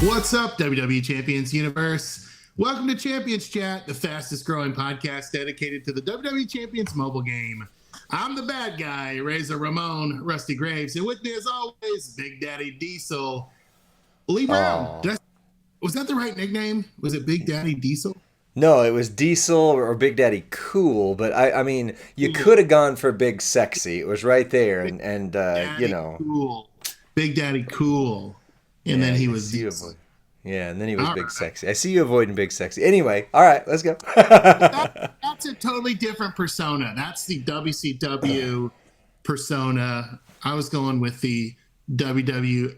What's up, WWE Champions Universe? Welcome to Champions Chat, the fastest growing podcast dedicated to the WWE Champions mobile game. I'm the bad guy, Razor Ramon, Rusty Graves, and with me as always, Big Daddy Diesel. Lee Brown, was that the right nickname? Was it Big Daddy Diesel? No, it was Diesel or Big Daddy Cool, but I mean, you Cool. could have gone for Big Sexy. It was right there, Big and Daddy Cool. Big Daddy Cool. And yeah, then he I was see you Diesel. avoid. Yeah, and then he was All Big right. Sexy. I see you avoiding Big Sexy. Anyway, all right, let's go. That's a totally different persona. That's the WCW persona. I was going with the WWE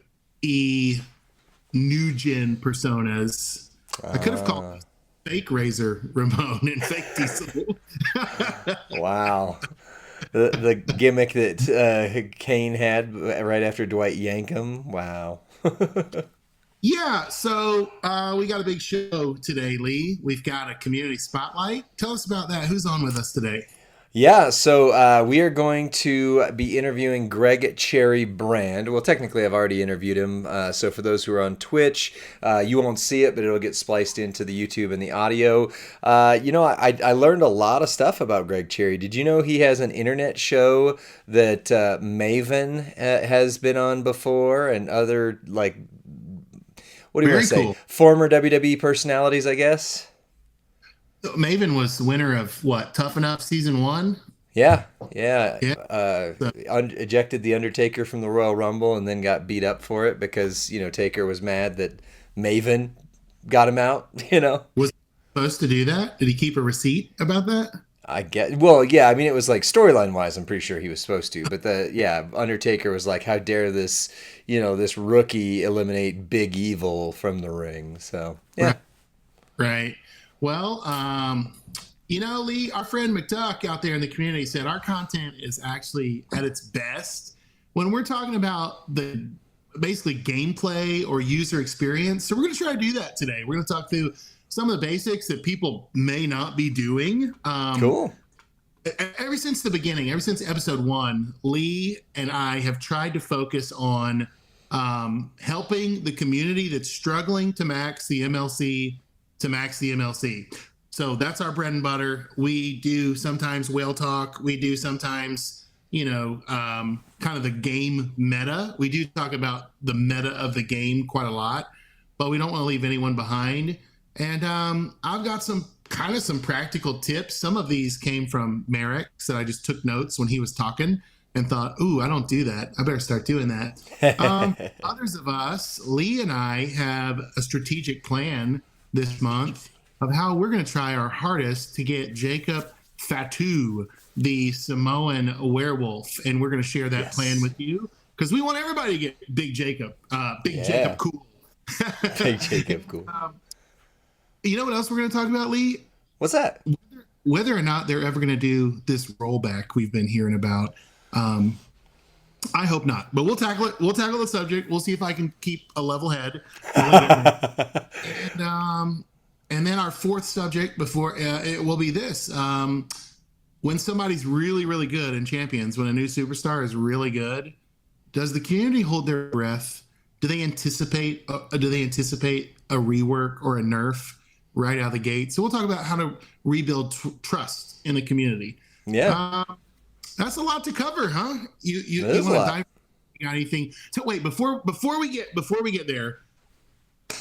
new gen personas. I could have called fake Razor Ramon and fake Diesel. Wow, the gimmick that Kane had right after Dwight Yankum. Wow. Yeah, so we got a big show today, Lee. We've got a community spotlight. Tell us about that. Who's on with us today? Yeah, so we are going to be interviewing Greg Cherry Brand. Well, technically, I've already interviewed him. So for those who are on Twitch, you won't see it, but it'll get spliced into the YouTube and the audio. I learned a lot of stuff about Greg Cherry. Did you know he has an internet show that Maven has been on before, and other, like, what do you want Very to say? cool. Former WWE personalities, I guess? Maven was the winner of what? Tough Enough season one? Yeah, yeah. Yeah. So, Ejected the Undertaker from the Royal Rumble and then got beat up for it because Taker was mad that Maven got him out. was he supposed to do that? Did he keep a receipt about that? I get well, yeah. I mean, it was like storyline wise, I'm pretty sure he was supposed to, but Undertaker was like, "How dare this rookie eliminate Big Evil from the ring?" So yeah, Right. Right. Well, Lee, our friend McDuck out there in the community said our content is actually at its best when we're talking about the basically gameplay or user experience. So we're going to try to do that today. We're going to talk through some of the basics that people may not be doing. cool. Ever since the beginning, ever since episode one, Lee and I have tried to focus on helping the community that's struggling to max the MLC to max the MLC. So that's our bread and butter. We do sometimes whale talk. We do sometimes, kind of the game meta. We do talk about the meta of the game quite a lot, but we don't want to leave anyone behind. And I've got some practical tips. Some of these came from Merrick, so I just took notes when he was talking and thought, ooh, I don't do that. I better start doing that. Others of us, Lee and I, have a strategic plan this month of how we're going to try our hardest to get Jacob Fatu, the Samoan werewolf, and we're going to share that plan Yes. with you because we want everybody to get Big Jacob, Yeah. Jacob Cool. Big Jacob, cool. You know what else we're going to talk about, Lee? What's that? Whether or not they're ever going to do this rollback we've been hearing about. I hope not, but we'll tackle it. We'll tackle the subject. We'll see if I can keep a level head. And then our fourth subject before it will be this. When somebody's really, really good in Champions, when a new superstar is really good, does the community hold their breath? Do they anticipate a rework or a nerf right out of the gate? So we'll talk about how to rebuild trust in the community. Yeah, That's a lot to cover, huh? You that is a want to lot. dive? You got anything? So wait, before we get there,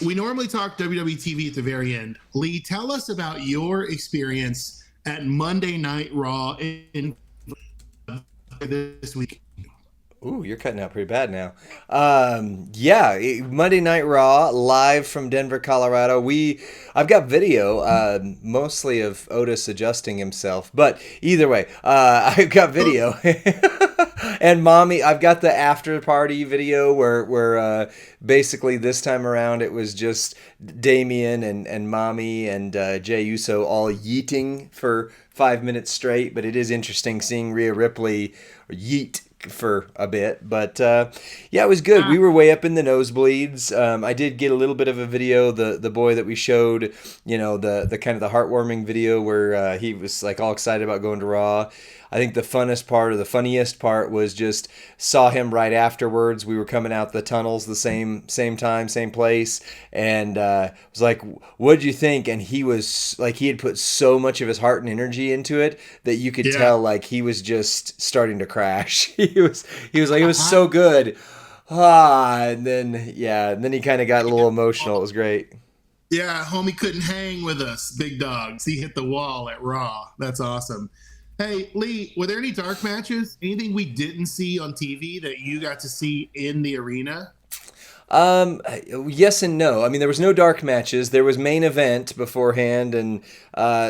we normally talk WWE TV at the very end. Lee, tell us about your experience at Monday Night Raw in this week. Ooh, you're cutting out pretty bad now. Monday Night Raw live from Denver, Colorado. I've got video, mostly of Otis adjusting himself, but either way, I've got video. And mommy, I've got the after party video where basically this time around it was just Damien and mommy and Jay Uso all yeeting for 5 minutes straight. But it is interesting seeing Rhea Ripley yeet for a bit, but it was good. We were way up in the nosebleeds. I did get a little bit of a video. The boy that we showed, the kind of the heartwarming video where he was like all excited about going to Raw. I think the funnest part or the funniest part was just saw him right afterwards. We were coming out the tunnels the same time, same place, and was like, "What'd you think?" And he was like, he had put so much of his heart and energy into it that you could Yeah. tell like he was just starting to crash. He was like, it was so good. And then and then he kind of got a little emotional. It was great. Yeah, homie couldn't hang with us, big dogs. He hit the wall at Raw. That's awesome. Hey, Lee, were there any dark matches? Anything we didn't see on TV that you got to see in the arena? Yes and no. I mean, there was no dark matches. There was main event beforehand, and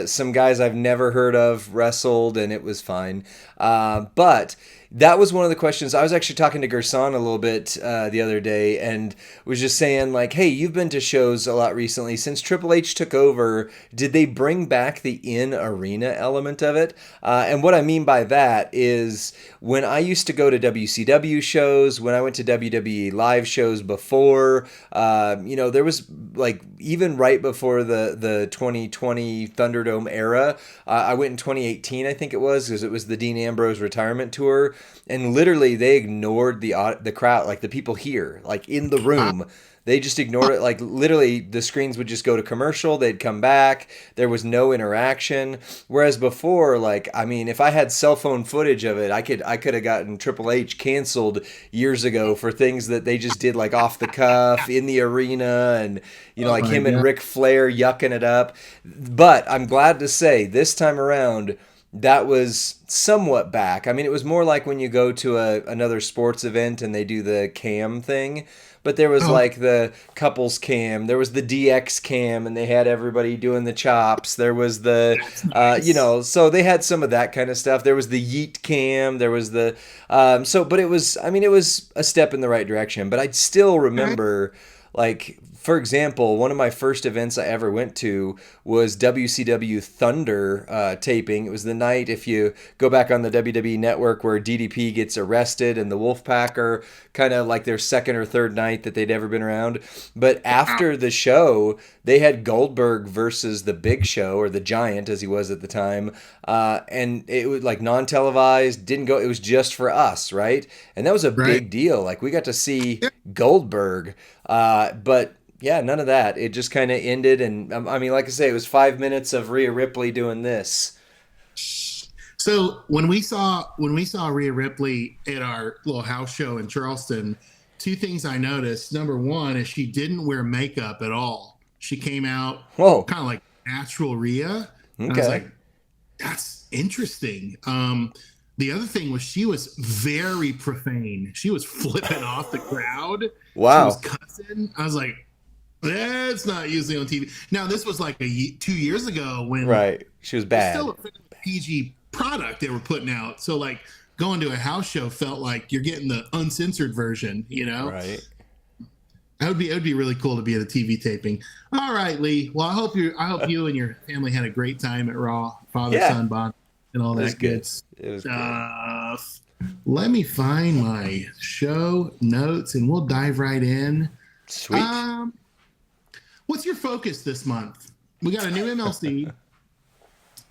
some guys I've never heard of wrestled, and it was fine. But that was one of the questions. I was actually talking to Gerson a little bit the other day, and was just saying like, "Hey, you've been to shows a lot recently. Since Triple H took over, did they bring back the in-arena element of it?" And what I mean by that is when I used to go to WCW shows, when I went to WWE live shows before, there was like even right before the 2020 Thunderdome era, I went in 2018, I think it was, because it was the Dean Ambrose retirement tour, and literally they ignored the crowd, like the people here, like in the room. They just ignored it. Like literally the screens would just go to commercial. They'd come back. There was no interaction. Whereas before, like, I mean, if I had cell phone footage of it, I could have gotten Triple H canceled years ago for things that they just did like off the cuff in the arena, and Oh like my him and God. Ric Flair yucking it up. But I'm glad to say this time around, that was somewhat back. I mean, it was more like when you go to another sports event and they do the cam thing. But there was Oh, like the couples cam, there was the DX cam, and they had everybody doing the chops. There was the, that's nice. so they had some of that kind of stuff. There was the yeet cam. There was the, but it was, I mean, it was a step in the right direction. But I still Okay. remember, like, for example, one of my first events I ever went to was WCW Thunder taping. It was the night, if you go back on the WWE Network, where DDP gets arrested and the Wolfpack are kind of like their second or third night that they'd ever been around. But Wow. after the show, they had Goldberg versus the Big Show, or the Giant as he was at the time, and it was like non-televised, didn't go. It was just for us, right? And that was a Right. big deal. Like we got to see Yeah. Goldberg, but yeah, none of that. It just kind of ended, and I mean, like I say, it was 5 minutes of Rhea Ripley doing this. So when we saw Rhea Ripley at our little house show in Charleston, two things I noticed. Number one is she didn't wear makeup at all. She came out Whoa. kind of like natural Rhea. And I was Okay. like, that's interesting. The other thing was she was very profane. She was flipping off the crowd. She was Wow. cussing. I was like, that's not usually on TV. Now this was like 2 years ago when Right. She was it was still bad. a fairly PG product they were putting out. So like going to a house show felt like you're getting the uncensored version. Right. It would be really cool to be at a TV taping. All right, Lee. Well, I hope you and your family had a great time at Raw, father Yeah. son bond, and all It was that good good. It was good. stuff. Let me find my show notes and we'll dive right in. Sweet. Um, what's your focus this month? We got a new MLC,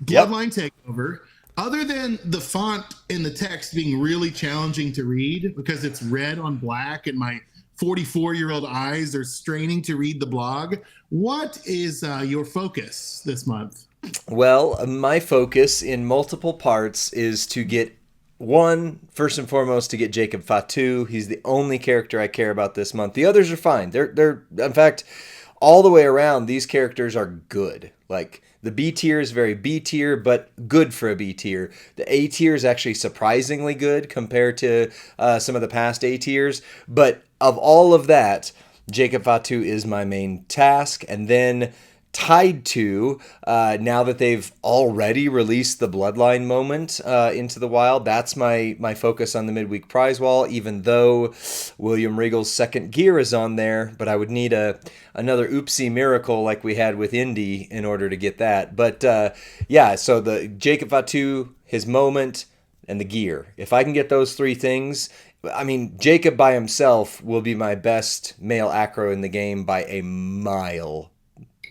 Yep. Bloodline Takeover. Other than the font in the text being really challenging to read because it's red on black and my 44-year-old eyes are straining to read the blog, what is your focus this month? Well, my focus in multiple parts is to get one, first and foremost, to get Jacob Fatu. He's the only character I care about this month. The others are fine. They're in fact, all the way around, these characters are good. Like the B tier is very B tier, but good for a B tier. The A tier is actually surprisingly good compared to some of the past A tiers. But of all of that, Jacob Fatu is my main task, and then tied to now that they've already released the Bloodline moment into the wild. That's my focus on the midweek prize wall, even though William Regal's second gear is on there, but I would need another oopsie miracle like we had with Indy in order to get that. But yeah, so the Jacob Fatu, his moment, and the gear. If I can get those three things, I mean, Jacob by himself will be my best male acro in the game by a mile.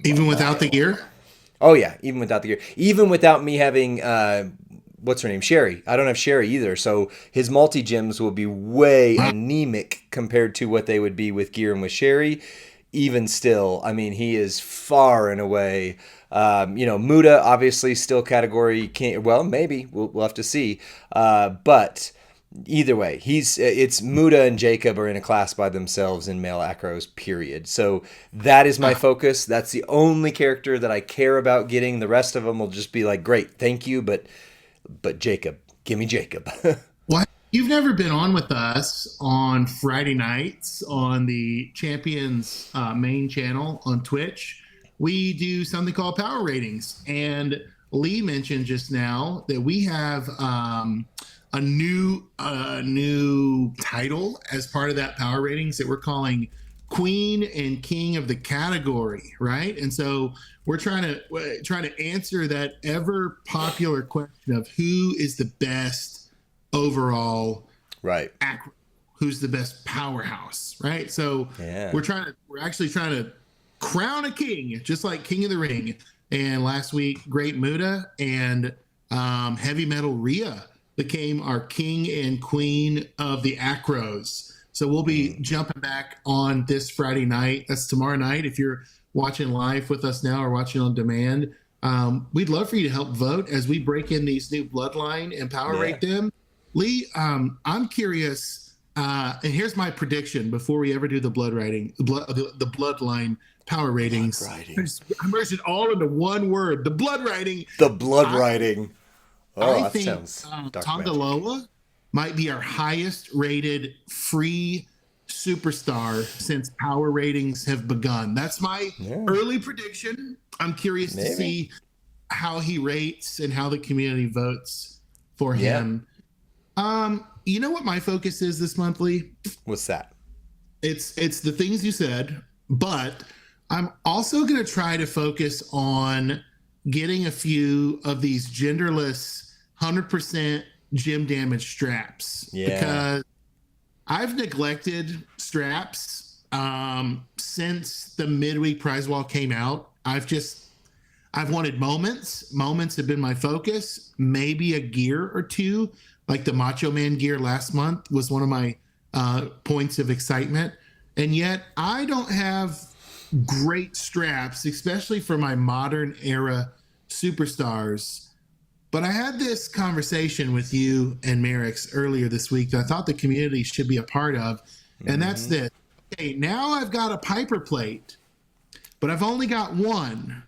A Even without the mile. gear? Oh yeah, even without the gear, even without me having what's her name? Sherry. I don't have Sherry either. So his multi-gems will be way anemic compared to what they would be with gear and with Sherry. Even still, I mean, he is far and away. Muda obviously still category can't. Well, maybe we'll have to see. But either way, it's Muda and Jacob are in a class by themselves in male acros. Period. So that is my focus. That's the only character that I care about getting. The rest of them will just be like, great, thank you, but Jacob, give me Jacob. What? You've never been on with us on Friday nights on the Champions main channel on Twitch. We do something called Power Ratings. And Lee mentioned just now that we have a new title as part of that Power Ratings that we're calling Queen and King of the Category, right? And so we're trying to answer that ever popular question of who is the best overall, right? Who's the best powerhouse, right? So we're actually trying to crown a king, just like King of the Ring. And last week, Great Muda and Heavy Metal Rhea became our king and queen of the acros. So we'll be jumping back on this Friday night. That's tomorrow night. If you're watching live with us now or watching on demand, we'd love for you to help vote as we break in these new Bloodline and power rate them. Lee, I'm curious, and here's my prediction before we ever do the the Bloodline power ratings. I merged it all into one word, the blood writing. The blood writing. I think Tongaloa might be our highest rated free superstar since power ratings have begun. That's my early prediction. I'm curious to see how he rates and how the community votes for him. You know what my focus is this monthly? What's that? It's the things you said, but I'm also going to try to focus on getting a few of these genderless 100% gym damage straps because I've neglected straps since the midweek prize wall came out. I've wanted moments. Moments have been my focus. Maybe a gear or two, like the Macho Man gear last month was one of my points of excitement. And yet I don't have great straps, especially for my modern era superstars. But I had this conversation with you and Merrick's earlier this week that I thought the community should be a part of. And that's this. Okay, now I've got a Piper plate, but I've only got one.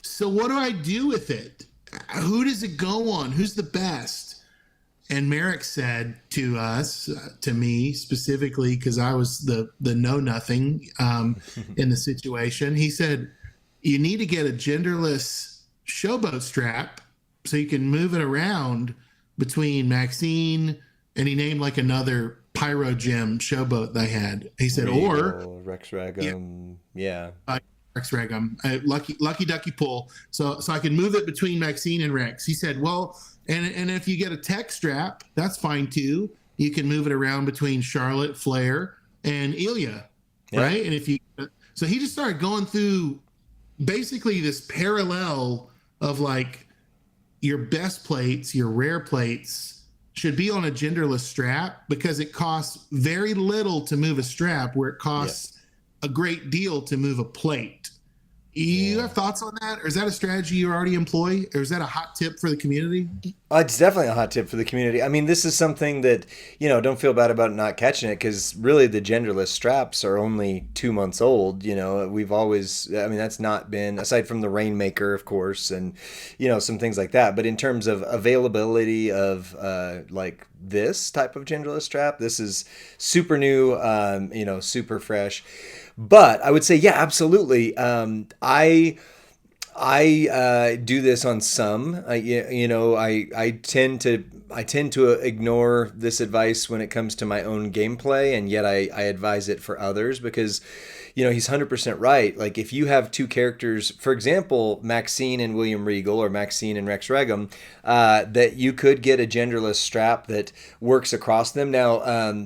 So what do I do with it? Who does it go on? Who's the best? And Merrick said to us, to me specifically, because I was the know-nothing in the situation, he said, you need to get a genderless showboat strap so you can move it around between Maxine, and he named like another Pyro Gym showboat they had. He said, or Rex Ragam, Rex Ragam, Lucky Ducky Pull. So I can move it between Maxine and Rex. He said, well, and if you get a tech strap, that's fine too. You can move it around between Charlotte, Flair, and Ilya, right? And so he just started going through basically this parallel of like your best plates, your rare plates should be on a genderless strap because it costs very little to move a strap where it costs a great deal to move a plate. You have thoughts on that? Or is that a strategy you already employ? Or is that a hot tip for the community? It's definitely a hot tip for the community. I mean, this is something that, don't feel bad about not catching it because really the genderless straps are only 2 months old. We've always, that's not been, aside from the Rainmaker, of course, and, some things like that. But in terms of availability of like this type of genderless strap, this is super new, super fresh. But I would say, absolutely. I do this on some. I tend to ignore this advice when it comes to my own gameplay, and yet I advise it for others because, he's 100% right. Like if you have two characters, for example, Maxine and William Regal or Maxine and Rex Regum, that you could get a genderless strap that works across them. Now,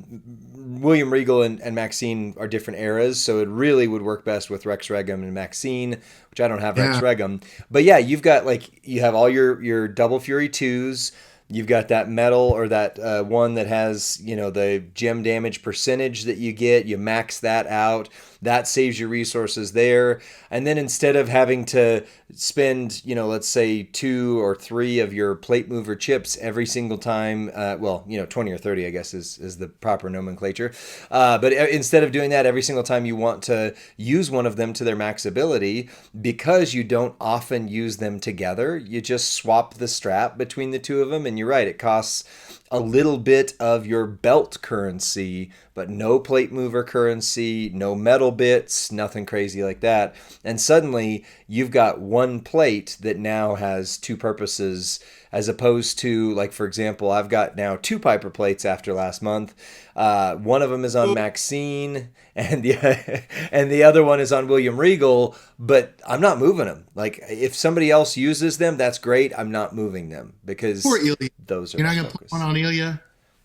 William Regal and Maxine are different eras, so it really would work best with Rex Regum and Maxine, which I don't have Rex Regum. But you have all your Double Fury 2s. You've got that metal or that one that has, the gem damage percentage that you get. You max that out. That saves you resources there. And then instead of having to spend, let's say 2 or 3 of your plate mover chips every single time, 20 or 30, I guess is the proper nomenclature. But instead of doing that every single time you want to use one of them to their max ability, because you don't often use them together, you just swap the strap between the two of them. And you're right, it costs a little bit of your belt currency, but no plate mover currency, no metal bits, nothing crazy like that. And suddenly you've got one plate that now has 2 purposes, as opposed to, like, for example, I've got now 2 Piper plates after last month. One of them is on Maxine, and the other one is on William Regal, but I'm not moving them. Like, if somebody else uses them, that's great. I'm not moving them because Poor Ilya. Those are You're not my going to focus. put one on Ilya?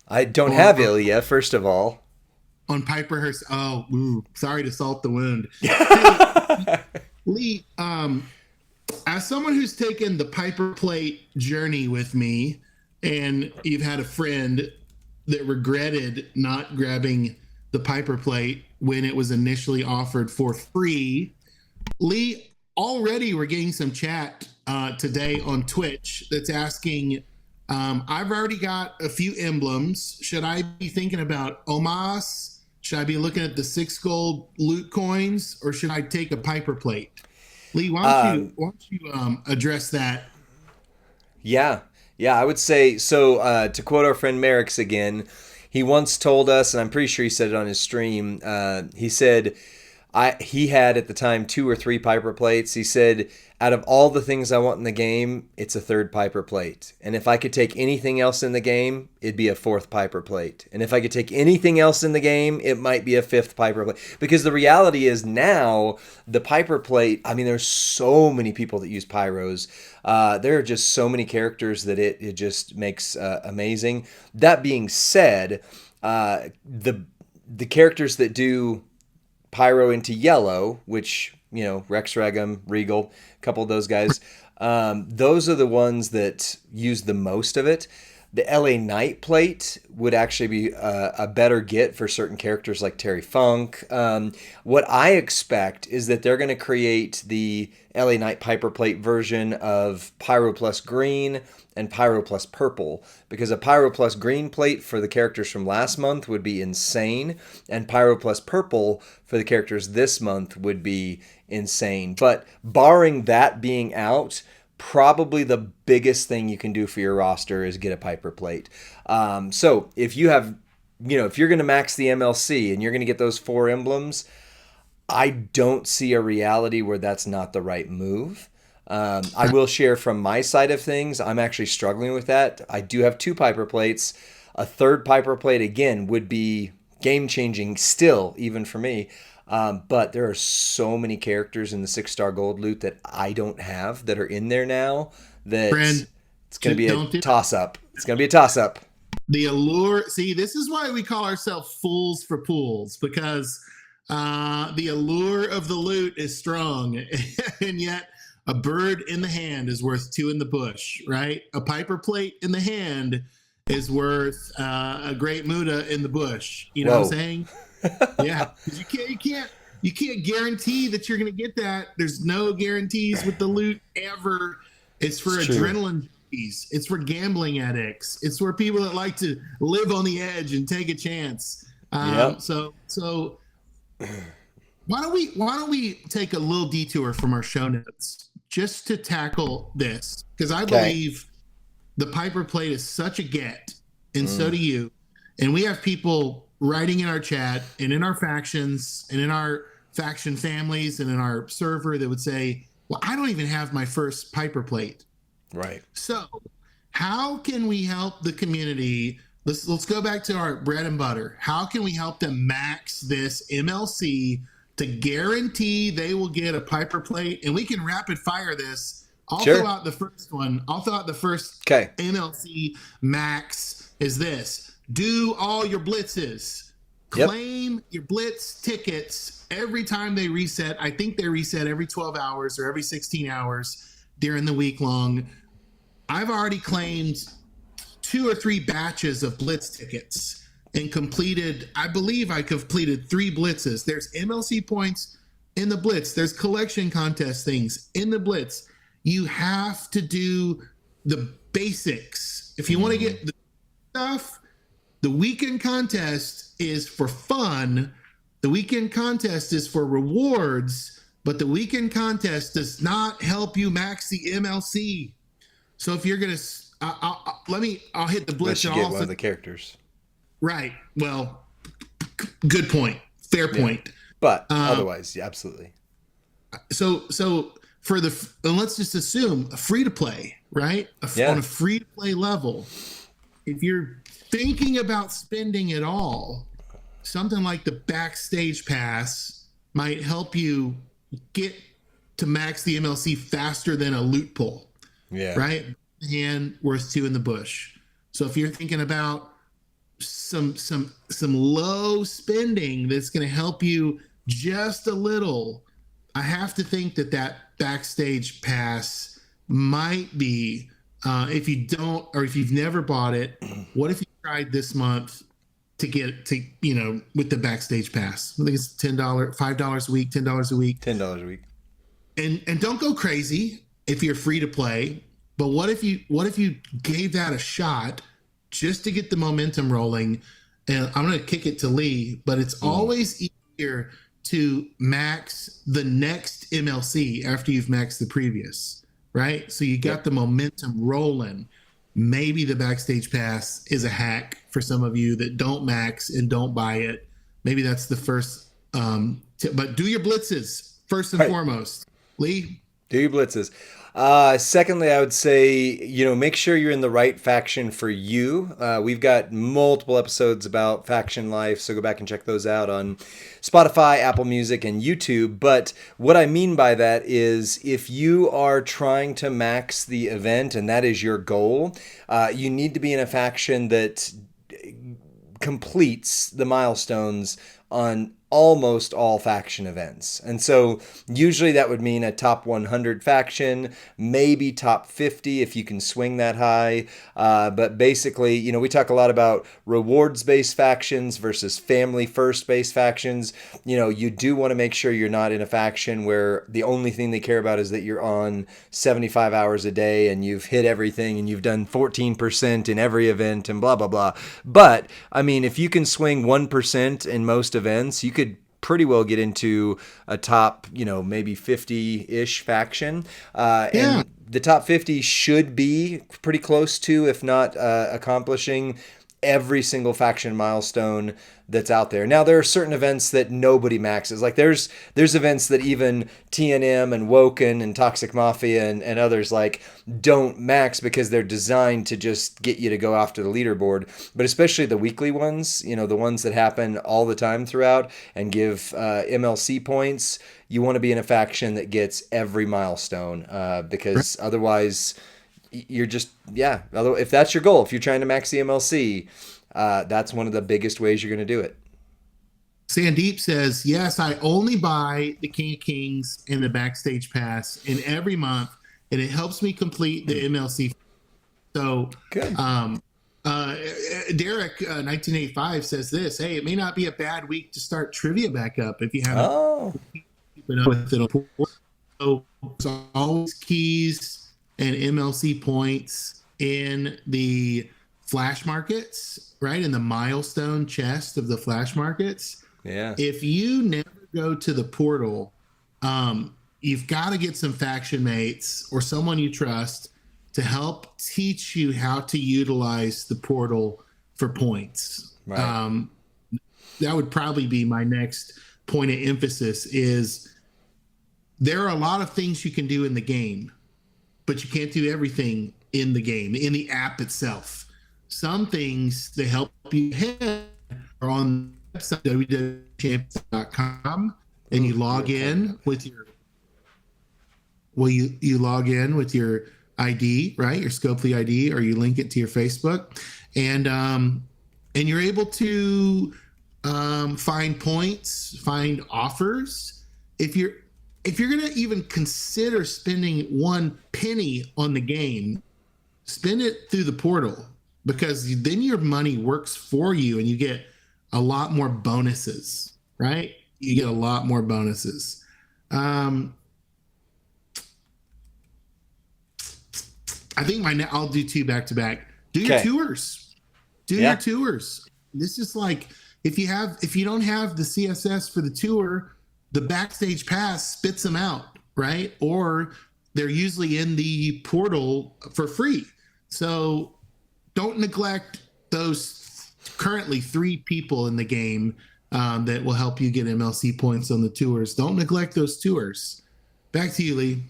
I don't have Ilya, first of all. On Piper herself. Oh, sorry to salt the wound. Hey, Lee, as someone who's taken the Piper plate journey with me, and you've had a friend that regretted not grabbing the Piper plate when it was initially offered for free, Lee, already we're getting some chat today on Twitch that's asking, I've already got a few emblems. Should I be thinking about Omas? Should I be looking at the 6 gold loot coins, or should I take a Piper plate? Lee, why don't you address that? Yeah, I would say so. To quote our friend Merrick's again, he once told us, and I'm pretty sure he said it on his stream. He said he had at the time 2 or 3 Piper plates. He said, out of all the things I want in the game, it's a 3rd Piper plate. And if I could take anything else in the game, it'd be a 4th Piper plate. And if I could take anything else in the game, it might be a 5th Piper plate. Because the reality is now, the Piper plate, I mean, there's so many people that use Pyros. There are just so many characters that it just makes amazing. That being said, the characters that do Pyro into yellow, which, Rex Regum, Regal, a couple of those guys, those are the ones that use the most of it. The LA Knight plate would actually be a better get for certain characters like Terry Funk. What I expect is that they're going to create the LA Knight Piper plate version of Pyro plus green and Pyro plus purple, because a Pyro plus green plate for the characters from last month would be insane, and Pyro plus purple for the characters this month would be insane. But barring that being out, probably the biggest thing you can do for your roster is get a Piper plate. So if you have, if you're going to max the MLC and you're going to get those 4 emblems, I don't see a reality where that's not the right move. I will share from my side of things, I'm actually struggling with that. I do have 2 Piper plates. A 3rd Piper plate, again, would be game-changing still, even for me. But there are so many characters in the 6-star gold loot that I don't have that are in there now that it's going to be a toss-up. It's going to be a toss-up. The allure, see, this is why we call ourselves fools for pools, because the allure of the loot is strong, and yet a bird in the hand is worth 2 in the bush, right? A Piper plate in the hand is worth a great Muda in the bush. You know what I'm saying? Yeah, because you can't guarantee that you're going to get that. There's no guarantees with the loot ever. It's for adrenaline junkies. It's for gambling addicts. It's for people that like to live on the edge and take a chance. So why don't we take a little detour from our show notes just to tackle this? Because I believe the Piper plate is such a get, and so do you. And we have people writing in our chat and in our factions and in our faction families and in our server that would say, well, I don't even have my first Piper plate. Right. So how can we help the community? Let's go back to our bread and butter. How can we help them max this MLC to guarantee they will get a Piper plate? And we can rapid fire this. I'll throw out the first one. I'll throw out the first MLC max is this. Do all your blitzes. Claim your blitz tickets every time they reset. I think they reset every 12 hours or every 16 hours during the week long. I've already claimed 2 or 3 batches of Blitz tickets and completed, I believe I completed 3 Blitzes. There's MLC points in the Blitz. There's collection contest things in the Blitz. You have to do the basics. If you want to get the stuff, the weekend contest is for fun. The weekend contest is for rewards, but the weekend contest does not help you max the MLC. So if you're going to, I'll hit the Blitz. Unless you get one of the characters. Right. Well, good point. Fair point. Yeah. But otherwise, yeah, absolutely. So for and let's just assume a free to play, right? On a free to play level, if you're thinking about spending it all, something like the backstage pass might help you get to max the MLC faster than a loot pull. Yeah. Right? Hand worth 2 in the bush. So if you're thinking about some low spending that's going to help you just a little, I have to think that backstage pass might be, if you don't, or if you've never bought it, what if you tried this month to get to, with the backstage pass? I think it's $10, $5 a week, $10 a week. $10 a week. And don't go crazy if you're free to play. But what if you gave that a shot just to get the momentum rolling? And I'm going to kick it to Lee, but it's always easier to max the next MLC after you've maxed the previous, right? So you got the momentum rolling. Maybe the backstage pass is a hack for some of you that don't max and don't buy it. Maybe that's the first tip. But do your blitzes first and foremost. Lee? Do your blitzes. Secondly, I would say, make sure you're in the right faction for you. We've got multiple episodes about faction life, so go back and check those out on Spotify, Apple Music, and YouTube. But what I mean by that is if you are trying to max the event and that is your goal, you need to be in a faction that completes the milestones on almost all faction events. And so usually that would mean a top 100 faction, maybe top 50 if you can swing that high. But basically, we talk a lot about rewards-based factions versus family-first-based factions. You do want to make sure you're not in a faction where the only thing they care about is that you're on 75 hours a day and you've hit everything and you've done 14% in every event and blah, blah, blah. But, if you can swing 1% in most events, you could pretty well get into a top, maybe 50-ish faction. And the top 50 should be pretty close to, if not accomplishing every single faction milestone that's out there. Now, there are certain events that nobody maxes. Like there's events that even TNM and Woken and Toxic Mafia and others don't max because they're designed to just get you to go after the leaderboard. But especially the weekly ones, the ones that happen all the time throughout and give MLC points, you want to be in a faction that gets every milestone because otherwise you're just, if that's your goal, if you're trying to max the MLC, that's one of the biggest ways you're going to do it. Sandeep says, yes, I only buy the King of Kings and the Backstage Pass in every month, and it helps me complete the MLC. So, good. Derek, 1985 says this, hey, it may not be a bad week to start trivia back up if you haven't keeping up with it. So, there's always keys and MLC points in the flash markets, right? In the milestone chest of the flash markets. Yeah. If you never go to the portal, you've got to get some faction mates or someone you trust to help teach you how to utilize the portal for points. Right. That would probably be my next point of emphasis is there are a lot of things you can do in the game, but you can't do everything in the game, in the app itself. Some things that help you ahead are on the website, www.champions.com, and you log in with your, you log in with your ID, right? Your Scopely ID, or you link it to your Facebook, and you're able to find points, find offers. If you're going to even consider spending one penny on the game, spend it through the portal, because then your money works for you and you get a lot more bonuses, right? You get a lot more bonuses. Um, I think I'll do two back to back. Do your Okay. tours. Do Yeah. your tours. This is like if you don't have the CSS for the tour, the backstage pass spits them out, right? Or they're usually in the portal for free. So don't neglect those currently 3 people in the game that will help you get MLC points on the tours. Don't neglect those tours. Back to you, Lee.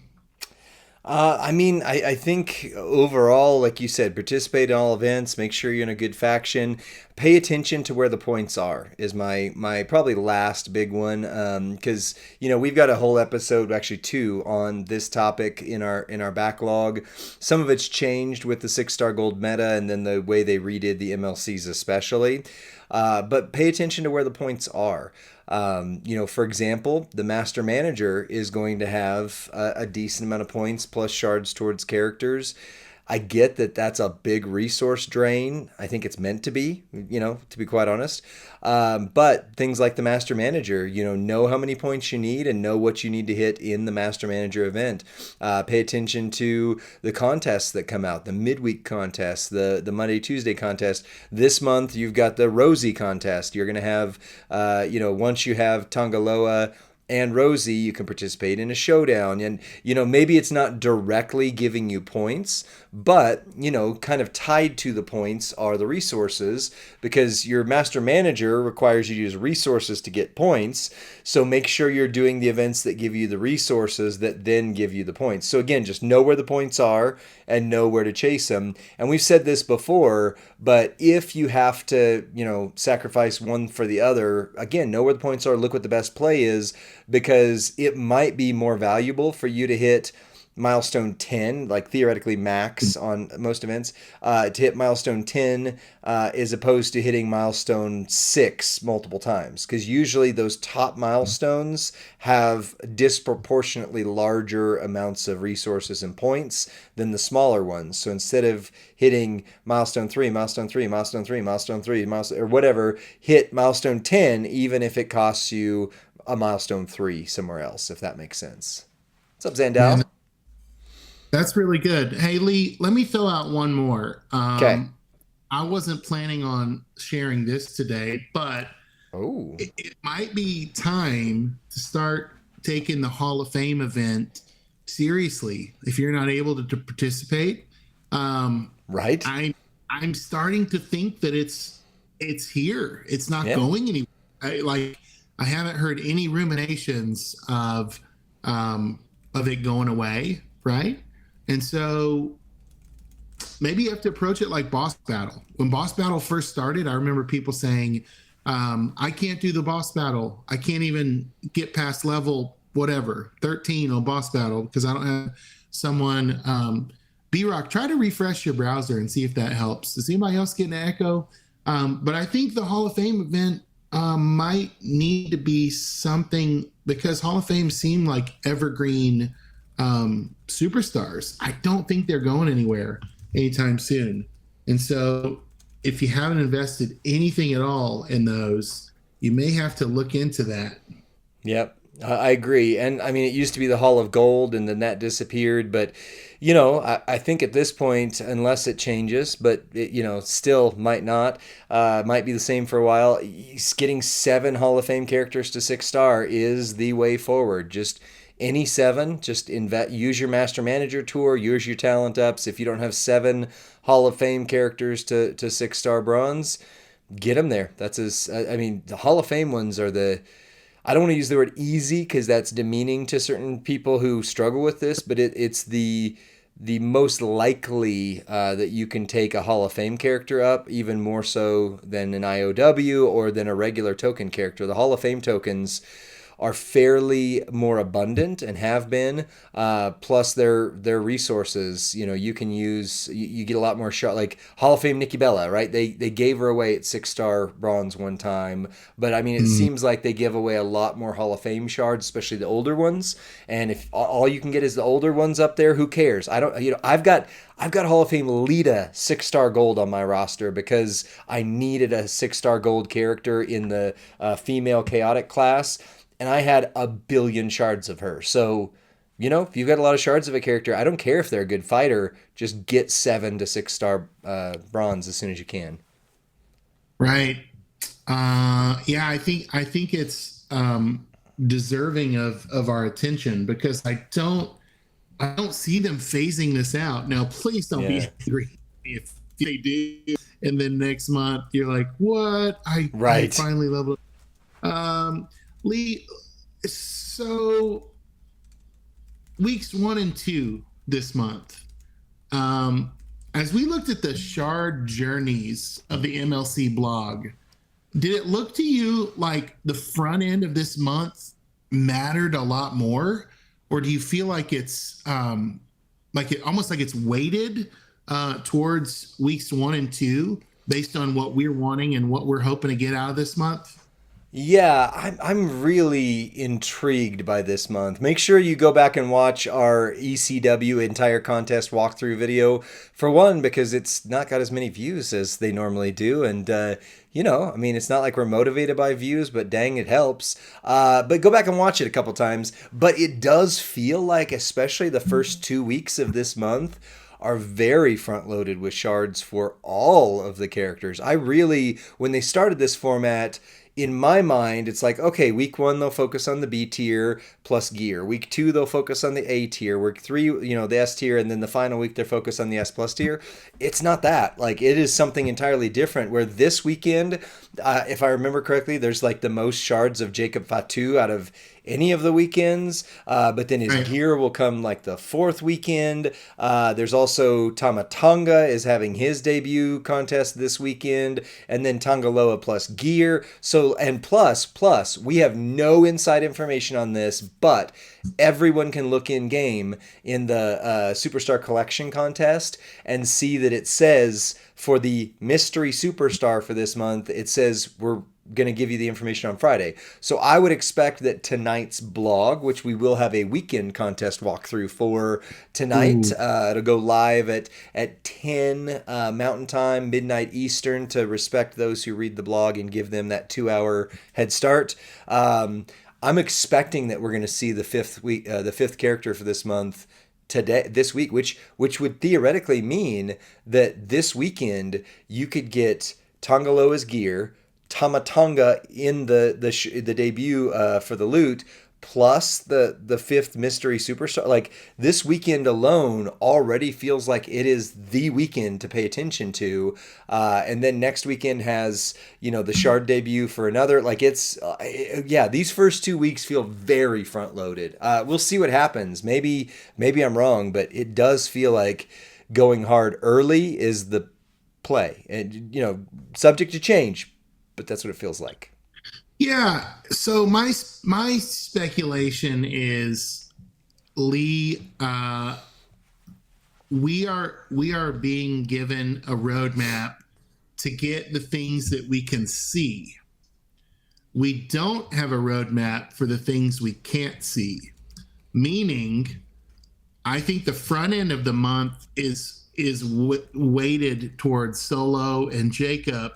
I mean, I think overall, like you said, participate in all events, make sure you're in a good faction, pay attention to where the points are is my probably last big one. Because, we've got a whole episode, actually 2, on this topic in our backlog. Some of it's changed with the 6-star gold meta and then the way they redid the MLCs especially. But pay attention to where the points are. For example, the Master Manager is going to have a decent amount of points plus shards towards characters. I get that that's a big resource drain. I think it's meant to be, to be quite honest. But things like the Master Manager, know how many points you need and know what you need to hit in the Master Manager event. Pay attention to the contests that come out, the midweek contest, the Monday, Tuesday contest. This month, you've got the Rosie contest. You're going to have, once you have Tongaloa and Rosie, you can participate in a showdown. And, maybe it's not directly giving you points, but, kind of tied to the points are the resources, because your Master Manager requires you to use resources to get points. So make sure you're doing the events that give you the resources that then give you the points. So again, just know where the points are and know where to chase them. And we've said this before, but if you have to, sacrifice one for the other, again, know where the points are, look what the best play is, because it might be more valuable for you to hit milestone 10, like theoretically max on most events, to hit milestone 10 as opposed to hitting milestone 6 multiple times. Because usually those top milestones have disproportionately larger amounts of resources and points than the smaller ones. So instead of hitting milestone 3, milestone 3, milestone 3, milestone 3, or whatever, hit milestone 10, even if it costs you a milestone 3 somewhere else, if that makes sense. What's up, Man, Zandal? that's really good. Hey, Lee, let me throw out one more. Okay. I wasn't planning on sharing this today, but Oh. it might be time to start taking the Hall of Fame event seriously. If you're not able to participate, Right. I'm starting to think that it's here. It's not going anywhere. I haven't heard any ruminations of it going away, right? And so maybe you have to approach it like Boss Battle. When Boss Battle first started, I remember people saying, I can't do the Boss Battle. I can't even get past level whatever 13 on Boss Battle because I don't have someone. B-Rock, try to refresh your browser and see if that helps. Is anybody else getting an echo? But I think the Hall of Fame event might need to be something, because Hall of Fame seem like evergreen superstars. I don't think they're going anywhere anytime soon. And so if you haven't invested anything at all in those, you may have to look into that. Yep. I agree. And I mean, it used to be the Hall of Gold and then that disappeared. But, I think at this point, unless it changes, but it, still might not, might be the same for a while. Getting 7 Hall of Fame characters to 6-star is the way forward. Just any 7, just use your Master Manager tour, use your talent ups. If you don't have 7 Hall of Fame characters to 6-star bronze, get them there. The Hall of Fame ones are I don't want to use the word easy because that's demeaning to certain people who struggle with this, but it's the most likely that you can take a Hall of Fame character up, even more so than an IOW or than a regular token character. The Hall of Fame tokens are fairly more abundant and have been. Plus their resources, you can use. You get a lot more shot. Like Hall of Fame Nikki Bella, right? They gave her away at 6-star bronze one time, but I mean it Mm. seems like they give away a lot more Hall of Fame shards, especially the older ones. And if all you can get is the older ones up there, who cares? I don't. I've got Hall of Fame Lita 6-star gold on my roster because I needed a 6-star gold character in the female chaotic class, and I had a billion shards of her. So, if you've got a lot of shards of a character, I don't care if they're a good fighter. Just get 7 to 6-star bronze as soon as you can. Right. Yeah, I think it's deserving of our attention because I don't see them phasing this out. Now, please don't be Yeah. angry if they do, and then next month you're like, "What? I Right. finally leveled up." Lee, so weeks 1 and 2 this month. As we looked at the shard journeys of the MLC blog, did it look to you like the front end of this month mattered a lot more, or do you feel like it's almost like it's weighted towards weeks 1 and 2 based on what we're wanting and what we're hoping to get out of this month? Yeah, I'm really intrigued by this month. Make sure you go back and watch our ECW entire contest walkthrough video. For one, because it's not got as many views as they normally do, and I mean, it's not like we're motivated by views, but dang, it helps. But go back and watch it a couple times. But it does feel like, especially the first 2 weeks of this month, are very front loaded with shards for all of the characters. When they started this format, in my mind, it's like, okay, week 1, they'll focus on the B tier plus gear. Week 2, they'll focus on the A tier. Week 3, the S tier. And then the final week, they're focused on the S plus tier. It's not that. Like, it is something entirely different where this weekend, if I remember correctly, there's like the most shards of Jacob Fatu out of any of the weekends, but then his Right. gear will come like the 4th weekend. There's also Tamatanga is having his debut contest this weekend, and then Tangaloa plus gear. So, and plus, we have no inside information on this, but everyone can look in game in the Superstar Collection contest and see that it says for the mystery superstar for this month, it says we're going to give you the information on Friday. So I would expect that tonight's blog, which we will have a weekend contest walkthrough for tonight, it'll go live at 10 Mountain Time, midnight Eastern, to respect those who read the blog and give them that 2-hour head start. I'm expecting that we're going to see the fifth character for this month this week, which would theoretically mean that this weekend you could get Tangaloa's gear, Tamatanga in the debut for the loot, plus the 5th mystery superstar. Like, this weekend alone already feels like it is the weekend to pay attention to. And then next weekend has, the shard debut for another. Like, it's these first 2 weeks feel very front loaded. We'll see what happens. Maybe I'm wrong, but it does feel like going hard early is the play, and subject to change, but that's what it feels like. Yeah. So my speculation is, Lee, we are being given a roadmap to get the things that we can see. We don't have a roadmap for the things we can't see. Meaning, I think the front end of the month is weighted towards Solo and Jacob,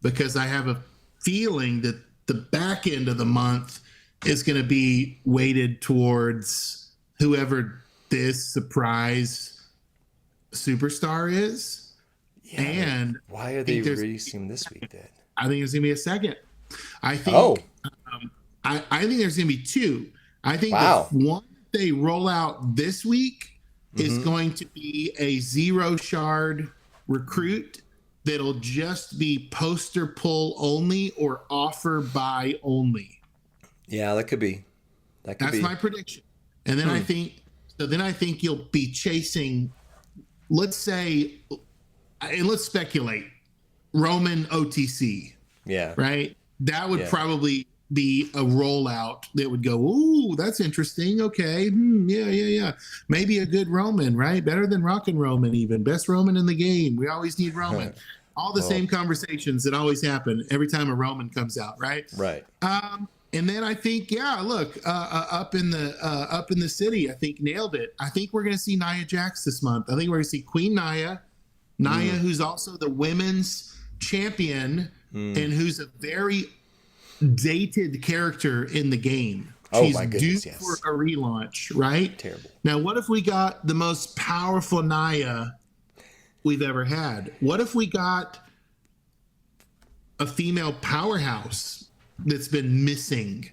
because I have a feeling that the back end of the month is going to be weighted towards whoever this surprise superstar is. Yeah, And why are they releasing this week then? I think there's going to be a second. I think I think there's going to be 2. I think Wow. the one they roll out this week is going to be a 0 shard recruit that'll just be poster pull only or offer buy only. Yeah, that could be. That's my prediction. And then I think you'll be chasing, let's say, and let's speculate, Roman OTC. Yeah. Right? That would probably be a rollout that would go, ooh, that's interesting. Okay. Yeah. Maybe a good Roman, right? Better than Rockin' Roman, even. Best Roman in the game. We always need Roman. All the Well, same conversations that always happen every time a Roman comes out, right? right. And then I think, yeah, look, up in the city, I think nailed it. I think we're going to see Nia Jax this month. I think we're going to see Queen Nia, who's also the women's champion and who's a very dated character in the game. Oh, She's my due goodness, yes. for a relaunch, right? Terrible. Now, what if we got the most powerful Nia we've ever had? What if we got a female powerhouse that's been missing,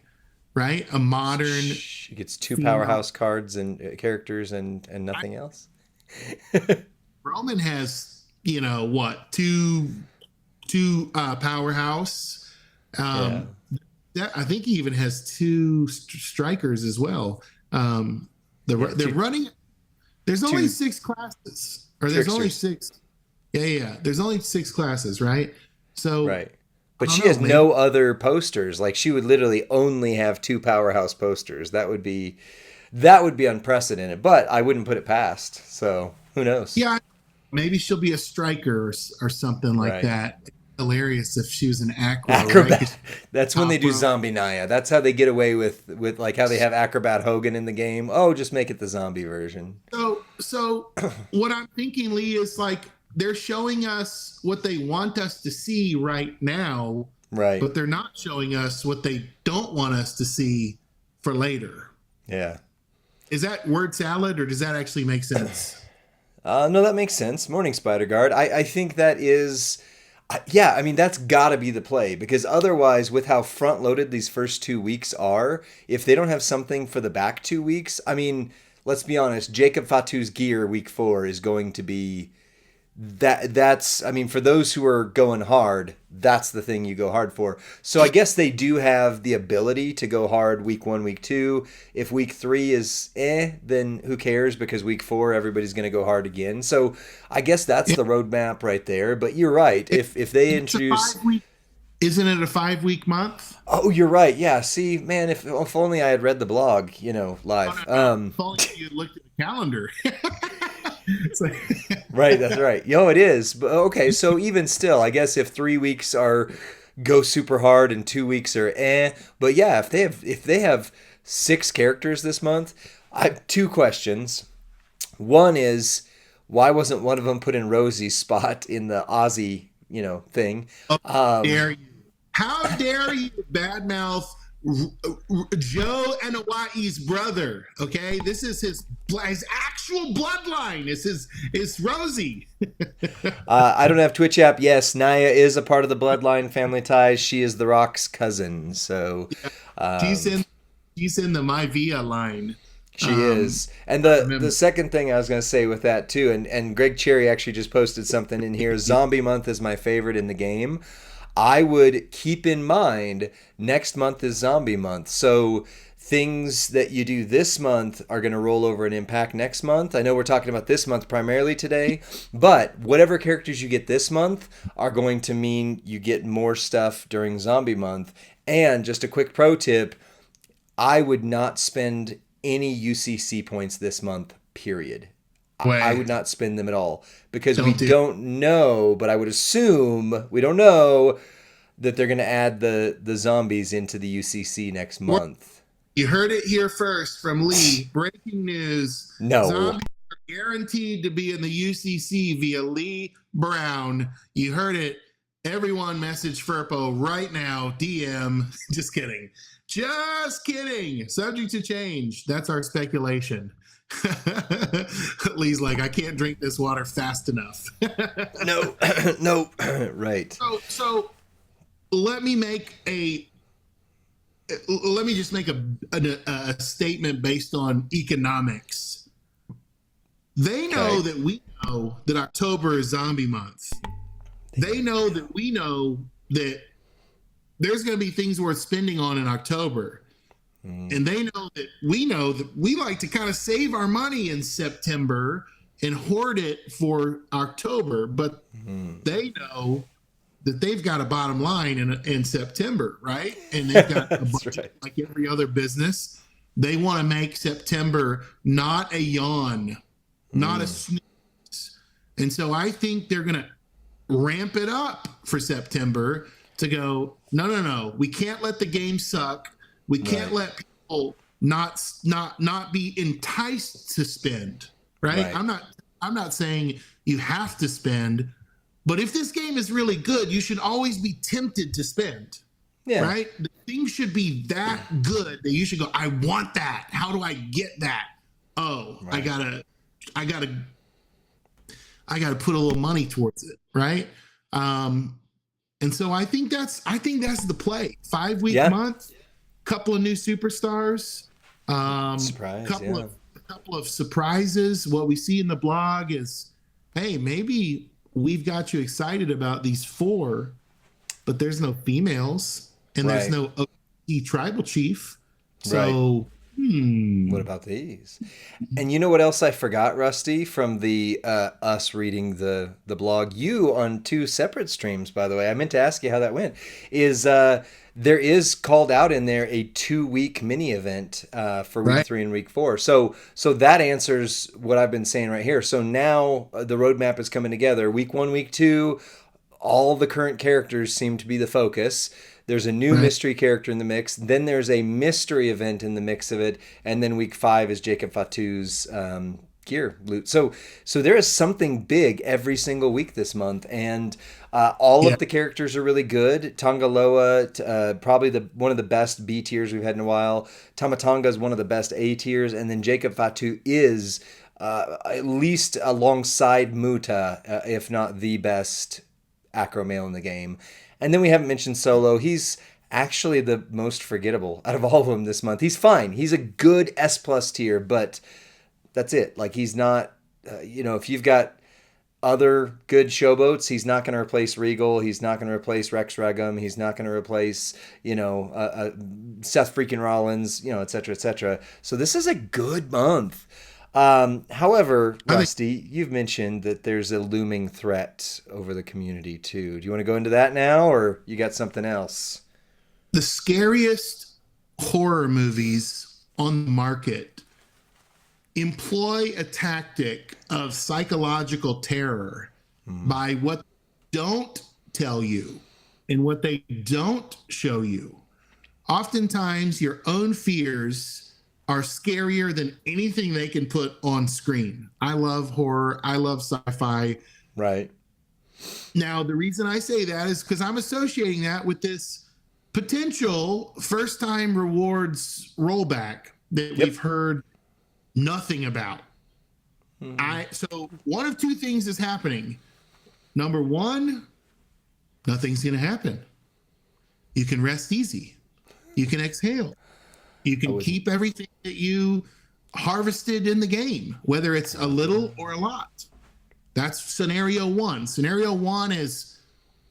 right? A modern. She gets 2 powerhouse cards and characters and nothing else. Roman has, what, two powerhouse. I think he even has 2 strikers as well. They're running. There's only 6 classes, or there's only 6. Yeah. There's only 6 classes, right? So right. But she has no other posters. Like, she would literally only have 2 powerhouse posters. That would be unprecedented. But I wouldn't put it past. So who knows? Yeah, maybe she'll be a striker or something like that. Hilarious if she was an acrobat. Right? That's when they do Zombie Nia. That's how they get away with like how they have Acrobat Hogan in the game. Oh, just make it the zombie version. So what I'm thinking, Lee, is like they're showing us what they want us to see right now, right? But they're not showing us what they don't want us to see for later. Yeah. Is that word salad, or does that actually make sense? No, that makes sense. Morning, Spider Guard. I think that is. Yeah, I mean, that's got to be the play, because otherwise, with how front-loaded these first 2 weeks are, if they don't have something for the back 2 weeks, I mean, let's be honest, Jacob Fatu's gear week 4 is going to be that's I mean, for those who are going hard, that's the thing you go hard for. So I guess they do have the ability to go hard week 1, week 2. If week 3 is then who cares, because week 4 everybody's going to go hard again. So I guess that's the roadmap right there. But you're right. If they introduce, isn't it a 5-week month? Oh, you're right. Yeah. See, man, if only I had read the blog, live. If only you looked at the calendar. Right, that's right. It is. But okay, so even still, I guess if 3 weeks go super hard and 2 weeks are but yeah, if they have 6 characters this month, I have 2 questions. One is, why wasn't one of them put in Rosie's spot in the Aussie, thing? How dare you? How dare you badmouth Joe Anawai's brother? Okay, this is his actual bloodline. It's Rosie. I don't have Twitch app. Yes, Nia is a part of the Bloodline family ties. She is The Rock's cousin. So she's in the My Via line. She is. And the second thing I was going to say with that too, and Greg Cherry actually just posted something in here. Zombie month is my favorite in the game. I would keep in mind next month is zombie month. So things that you do this month are going to roll over and impact next month. I know we're talking about this month primarily today, but whatever characters you get this month are going to mean you get more stuff during zombie month. And just a quick pro tip, I would not spend any UCC points this month, period. I would not spend them at all, because we don't know, but I would assume we don't know that they're going to add the zombies into the UCC next month. You heard it here first from Lee. Breaking news. No. Zombies are guaranteed to be in the UCC via Lee Brown. You heard it. Everyone message Furpo right now. DM. Just kidding. Just kidding. Subject to change. That's our speculation. Lee's like, I can't drink this water fast enough. No, right. So let me just make a statement based on economics. They know that we know that October is zombie month. They know that we know that there's going to be things worth spending on in October. And they know that we like to kind of save our money in September and hoard it for October. But they know that they've got a bottom line in September, right? And they've got a That's budget right. like every other business. They want to make September not a yawn, not a snooze. And so I think they're going to ramp it up for September to go, no, no, no. We can't let the game suck. We can't let people not be enticed to spend, right? I'm not saying you have to spend, but if this game is really good, you should always be tempted to spend. Yeah. Right? The thing should be that good that you should go, I want that. How do I get that? Oh, right. I gotta put a little money towards it, right? And so I think that's the play. 5-week month, couple of new superstars, couple of surprises. What we see in the blog is, hey, maybe we've got you excited about these 4, but there's no females and there's no OC tribal chief. So what about these? And you know what else I forgot, Rusty, from the us reading the blog? You on 2 separate streams, by the way. I meant to ask you how that went. Is there is called out in there a 2-week mini event for week 3 and week 4. So that answers what I've been saying right here. So now the roadmap is coming together. Week 1, week 2, all the current characters seem to be the focus. There's a new mystery character in the mix. Then there's a mystery event in the mix of it. And then week 5 is Jacob Fatu's gear loot. So there is something big every single week this month. And all of the characters are really good. Tongaloa, probably one of the best B tiers we've had in a while. Tamatonga is one of the best A tiers. And then Jacob Fatu is at least alongside Muta, if not the best acro male in the game. And then we haven't mentioned Solo. He's actually the most forgettable out of all of them this month. He's fine. He's a good S+ tier, but that's it. Like, he's not, if you've got other good showboats, he's not going to replace Regal. He's not going to replace Rex Regum. He's not going to replace, Seth freaking Rollins, et cetera, et cetera. So this is a good month. However, Rusty, you've mentioned that there's a looming threat over the community too. Do you want to go into that now, or you got something else? The scariest horror movies on the market employ a tactic of psychological terror by what they don't tell you and what they don't show you. Oftentimes, your own fears are scarier than anything they can put on screen. I love horror. I love sci-fi. Right. Now, the reason I say that is because I'm associating that with this potential first-time rewards rollback that we've heard nothing about. So one of 2 things is happening. Number 1, nothing's going to happen. You can rest easy. You can exhale. You can keep everything that you harvested in the game, whether it's a little or a lot. That's scenario 1. Scenario 1 is,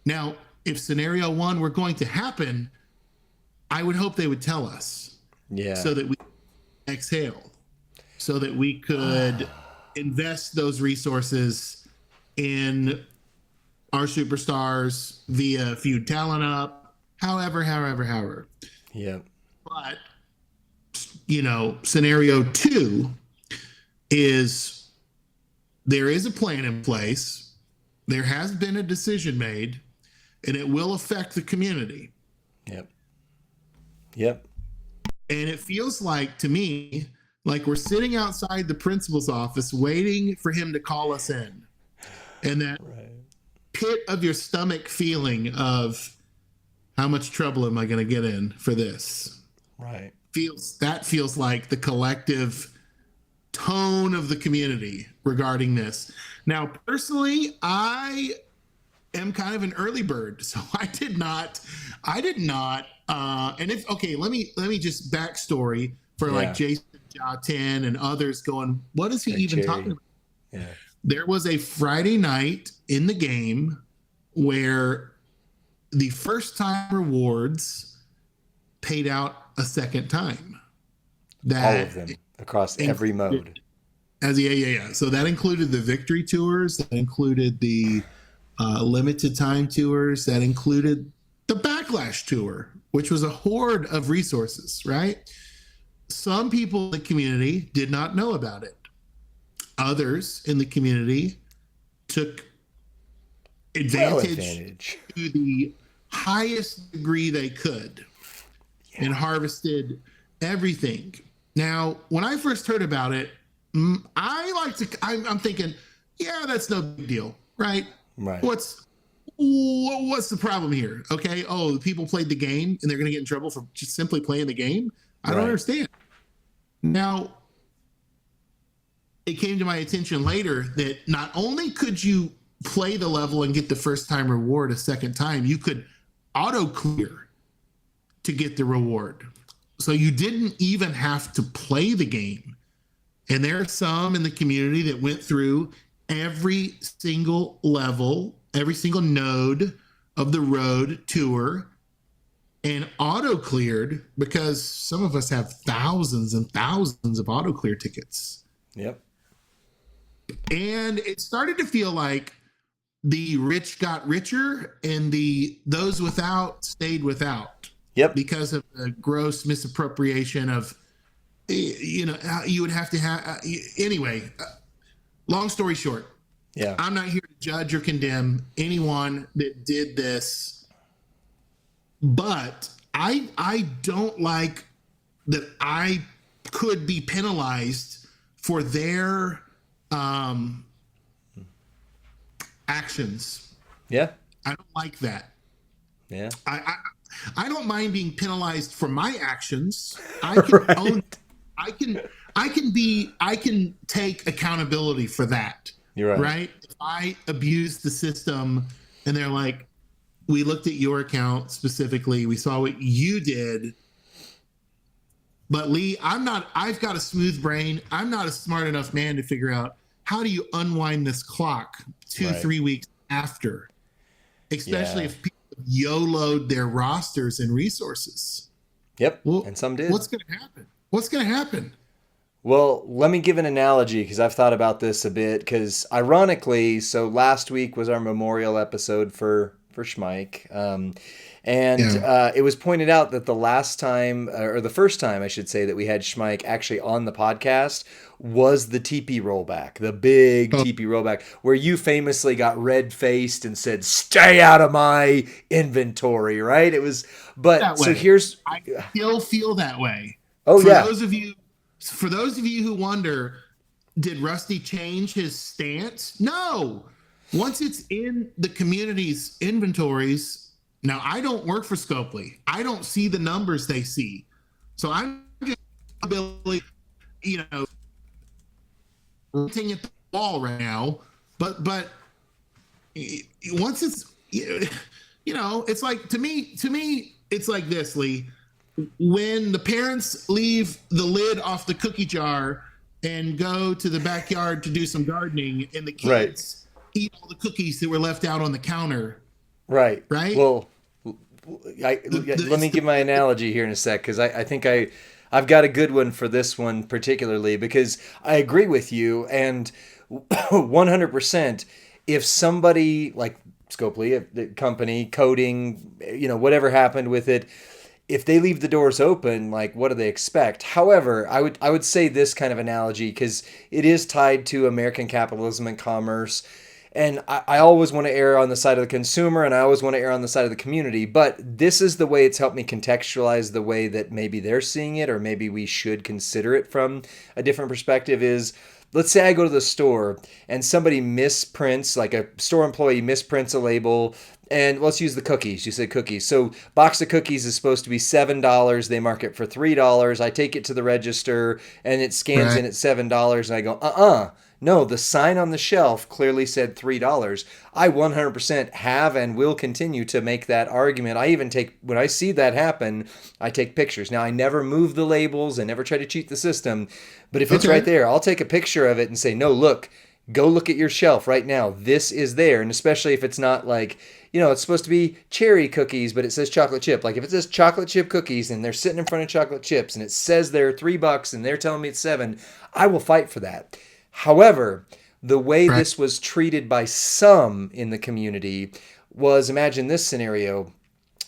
now, if scenario 1 were going to happen, I would hope they would tell us. Yeah. So that we exhale. So that we could invest those resources in our superstars via feud talent up, however. Yeah. But scenario 2 is there is a plan in place. There has been a decision made, and it will affect the community. Yep. And it feels like, to me, like we're sitting outside the principal's office waiting for him to call us in. And that pit of your stomach feeling of, how much trouble am I going to get in for this? Right. Feels like the collective tone of the community regarding this. Now, personally, I am kind of an early bird, so I did not. And let me just backstory for like Jason Jatin and others going, what is he even talking about? Yeah. There was a Friday night in the game where the first time rewards paid out a second time. All of them across every mode. So that included the victory tours, that included the limited time tours that included the Backlash tour, which was a hoard of resources, right? Some people in the community did not know about it. Others in the community took advantage to the highest degree they could and harvested everything. Now, when I first heard about it, I'm thinking, yeah, that's no big deal, right? Right. What's the problem here? Okay. Oh, people played the game and they're going to get in trouble for just simply playing the game. I don't understand. Now, it came to my attention later that not only could you play the level and get the first time reward a second time, you could auto clear to get the reward. So you didn't even have to play the game. And there are some in the community that went through every single level, every single node of the road tour and auto cleared, because some of us have thousands and thousands of auto clear tickets. Yep. And it started to feel like the rich got richer and those without stayed without. Yep. Because of the gross misappropriation of, you would have to have, anyway, long story short. Yeah. I'm not here to judge or condemn anyone that did this, but I don't like that I could be penalized for their actions. Yeah. I don't like that. Yeah. I don't mind being penalized for my actions. I can own. I can take accountability for that. You're right. Right? If I abuse the system and they're like, we looked at your account specifically, we saw what you did. But Lee, I've got a smooth brain. I'm not a smart enough man to figure out how do you unwind this clock 2-3 weeks after, especially if people YOLO'd their rosters and resources. Yep. Well, and some did. What's going to happen? Well, let me give an analogy because I've thought about this a bit. Because ironically, so last week was our memorial episode for Schmike. It was pointed out that the last time, or the first time, I should say, that we had Schmike actually on the podcast was the TP rollback, the big TP rollback, where you famously got red-faced and said, "Stay out of my inventory," right? It was, but so here's... I still feel that way. Oh, yeah. For those of you who wonder, did Rusty change his stance? No. Once it's in the community's inventories, now I don't work for Scopely. I don't see the numbers they see. So I'm just ability, renting at the wall right now. But once it's, it's like, to me, it's like this, Lee. When the parents leave the lid off the cookie jar and go to the backyard to do some gardening, and the kids eat all the cookies that were left out on the counter. Right. Well, let me give my analogy here in a sec, because I think I've got a good one for this one particularly, because I agree with you, and 100%, if somebody like Scopely, the company, coding, whatever happened with it, if they leave the doors open, like, what do they expect? However, I would say this kind of analogy, because it is tied to American capitalism and commerce. And I always want to err on the side of the consumer, and I always want to err on the side of the community. But this is the way it's helped me contextualize the way that maybe they're seeing it, or maybe we should consider it from a different perspective is, let's say I go to the store and somebody misprints, like a store employee misprints a label, and let's use the cookies. You said cookies. So box of cookies is supposed to be $7. They mark it for $3. I take it to the register and it scans in at $7, and I go, no, the sign on the shelf clearly said $3. I 100% have and will continue to make that argument. I even when I see that happen, I take pictures. Now, I never move the labels. I never try to cheat the system. But if it's right there, I'll take a picture of it and say, no, look, go look at your shelf right now. This is there. And especially if it's not like, it's supposed to be cherry cookies, but it says chocolate chip. Like if it says chocolate chip cookies and they're sitting in front of chocolate chips and it says they're $3 and they're telling me it's $7, I will fight for that. However, The way Right. this was treated by some in the community was, imagine this scenario.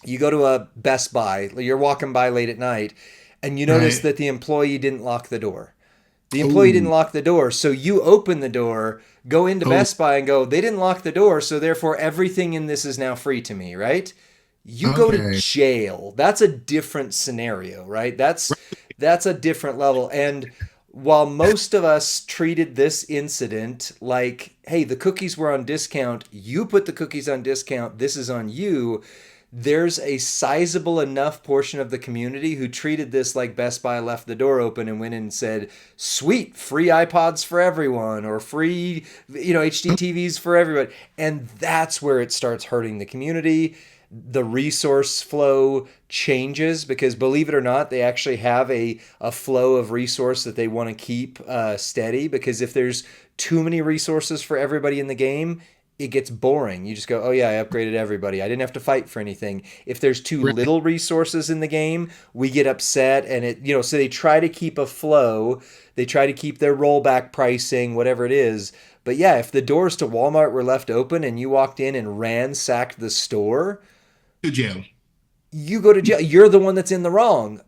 You go to a Best Buy, you're walking by late at night, and you notice Right. that the employee didn't lock the door. The employee didn't Oh. lock the door, so you open the door, go into Oh. Best Buy and go, they didn't lock the door, so therefore everything in this is now free to me, right? You go to Okay. jail. That's a different scenario, right? That's a different level. And while most of us treated this incident like, hey, the cookies were on discount, you put the cookies on discount, this is on you, there's a sizable enough portion of the community who treated this like Best Buy left the door open and went in and said, sweet, free iPods for everyone, or free, HD TVs for everybody. And that's where it starts hurting the community. The resource flow changes because, believe it or not, they actually have a flow of resource that they want to keep steady, because if there's too many resources for everybody in the game, it gets boring. You just go, oh yeah, I upgraded everybody. I didn't have to fight for anything. If there's too Right. little resources in the game, we get upset, and so they try to keep a flow. They try to keep their rollback pricing, whatever it is. But yeah, if the doors to Walmart were left open and you walked in and ransacked the store, To jail. you go to jail. You're the one that's in the wrong.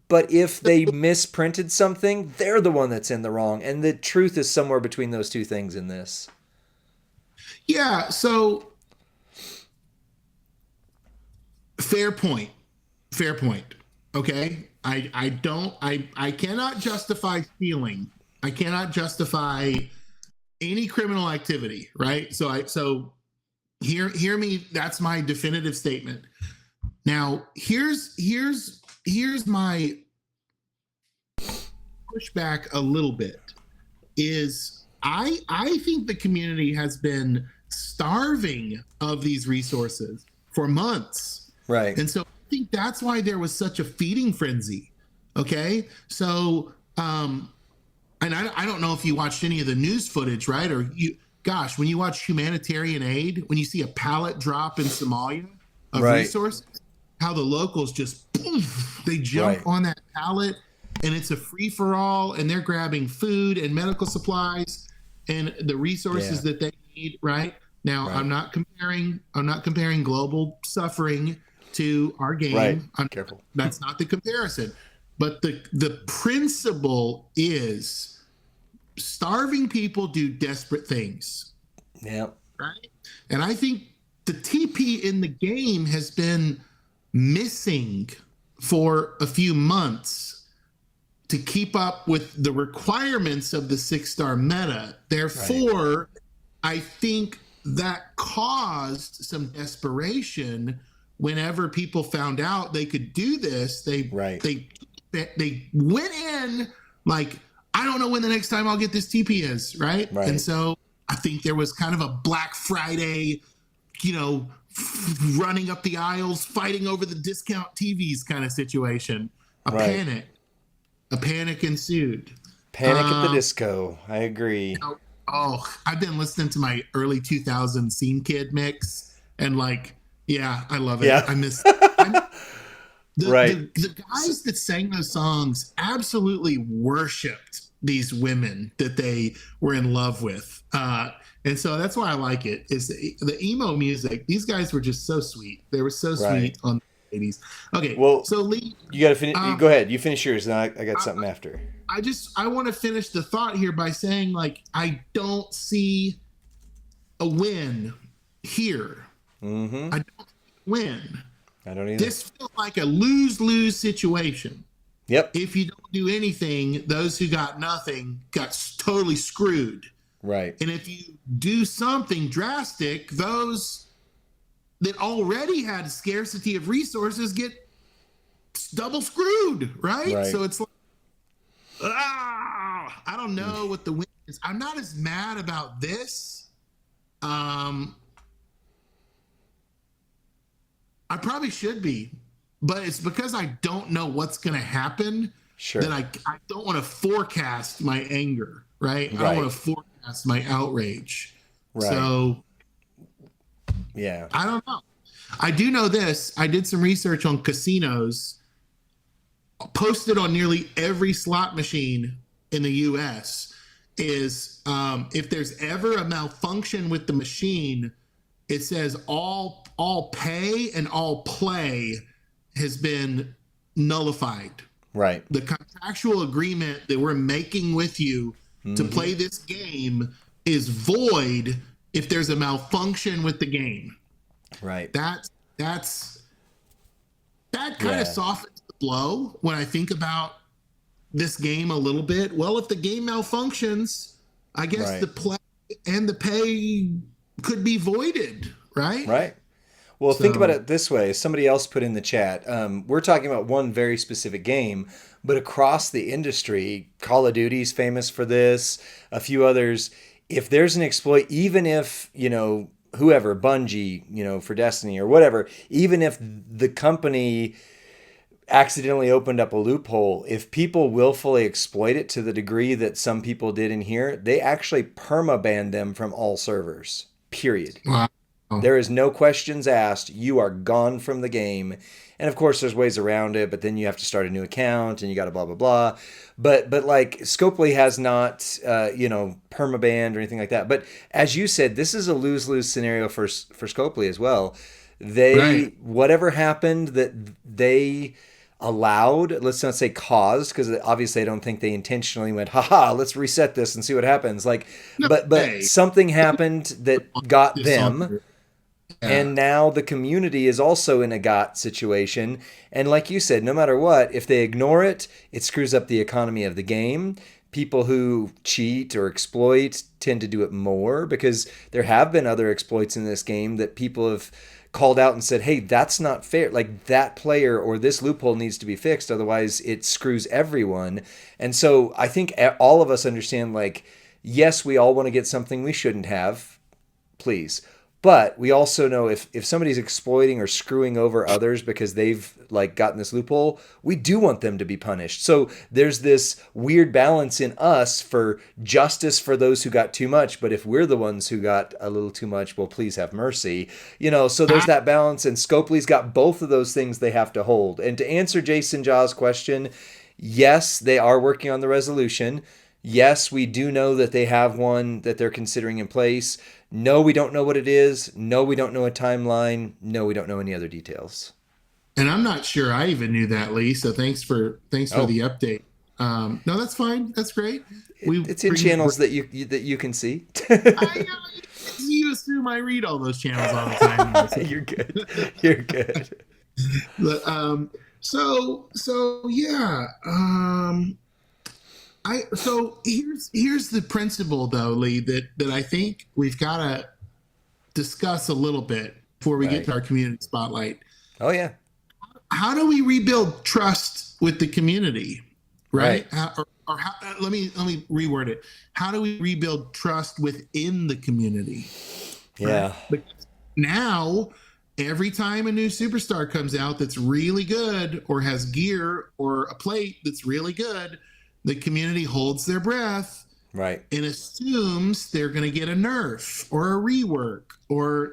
But if they misprinted something, they're the one that's in the wrong. And the truth is somewhere between those two things in this. Yeah. So fair point. Fair point. Okay. I cannot justify stealing. I cannot justify any criminal activity. Right. So hear me. That's my definitive statement. Now, here's my pushback a little bit. Is I think the community has been starving of these resources for months. Right. And so I think that's why there was such a feeding frenzy. Okay. So, and I don't know if you watched any of the news footage, right? Or gosh, when you watch humanitarian aid, when you see a pallet drop in Somalia of Right. resources, how the locals just, poof, they jump Right. on that pallet, and it's a free for all, and they're grabbing food and medical supplies and the resources that they need. Right now, Right. I'm not comparing global suffering to our game. Right. Careful. That's not the comparison. But the principle is starving people do desperate things. Yeah. Right. And I think the TP in the game has been missing for a few months to keep up with the requirements of the 6-star meta. Therefore, I think that caused some desperation whenever people found out they could do this. They went in like, I don't know when the next time I'll get this TP is, right? And so I think there was kind of a Black Friday, running up the aisles, fighting over the discount TVs kind of situation. A panic ensued. Panic at the disco. I agree. I've been listening to my early 2000s Scene Kid mix, and I love it. Yeah. I miss the guys that sang those songs absolutely worshipped these women that they were in love with. And so that's why I like it, is the emo music. These guys were just so sweet. They were so sweet on the 80s. Okay. Well, so Lee, you got to finish. Go ahead. You finish yours. Then I got something after. I want to finish the thought here by saying, I don't see a win here. Mm-hmm. I don't win. I don't either. This feels like a lose-lose situation. Yep. If you don't do anything, those who got nothing got totally screwed. Right. And if you do something drastic, those that already had scarcity of resources get double screwed, right? So it's like, I don't know what the win is. I'm not as mad about this. I probably should be, but it's because I don't know what's going to happen. Sure. That I don't want to forecast my anger, right? I don't want to forecast my outrage. Right. So, yeah. I don't know. I do know this. I did some research on casinos, posted on nearly every slot machine in the U.S., is if there's ever a malfunction with the machine, it says all pay and all play has been nullified. Right. The contractual agreement that we're making with you to play this game is void if there's a malfunction with the game. Right. That kind of softens the blow when I think about this game a little bit. Well, if the game malfunctions, I guess the play and the pay could be voided, right? Right. Well, think about it this way. Somebody else put in the chat. We're talking about one very specific game, but across the industry, Call of Duty's famous for this, a few others. If there's an exploit, even if, whoever, Bungie, for Destiny or whatever, even if the company accidentally opened up a loophole, if people willfully exploit it to the degree that some people did in here, they actually permaban them from all servers, period. Wow. There is no questions asked. You are gone from the game. And of course, there's ways around it, but then you have to start a new account and you got to blah, blah, blah. But like Scopely has not, permabanned or anything like that. But as you said, this is a lose-lose scenario for Scopely as well. Whatever happened that they allowed, let's not say caused, because obviously I don't think they intentionally went, haha, let's reset this and see what happens. But something happened that got them. And now the community is also in a got situation. And like you said, no matter what, if they ignore it, it screws up the economy of the game. People who cheat or exploit tend to do it more because there have been other exploits in this game that people have called out and said, hey, that's not fair. Like that player or this loophole needs to be fixed. Otherwise, it screws everyone. And so I think all of us understand, like, yes, we all want to get something we shouldn't have, please. But we also know if somebody's exploiting or screwing over others because they've gotten this loophole, we do want them to be punished. So there's this weird balance in us for justice for those who got too much. But if we're the ones who got a little too much, well, please have mercy. So there's that balance. And Scopely's got both of those things they have to hold. And to answer Jason Jaw's question, yes, they are working on the resolution. Yes, we do know that they have one that they're considering in place. No, we don't know what it is. No, we don't know a timeline. No, we don't know any other details. And I'm not sure I even knew that, Lee. So thanks for the update. No, that's fine. That's great. It's in channels that you can see. You assume I read all those channels all the time. So. You're good. You're good. But, yeah. Here's the principle though, Lee, that I think we've got to discuss a little bit before we get to our community spotlight. Oh yeah. How do we rebuild trust with the community? Right. Let me reword it. How do we rebuild trust within the community? Yeah. Right? Because now every time a new superstar comes out that's really good or has gear or a plate that's really good, the community holds their breath, right, and assumes they're going to get a nerf or a rework, and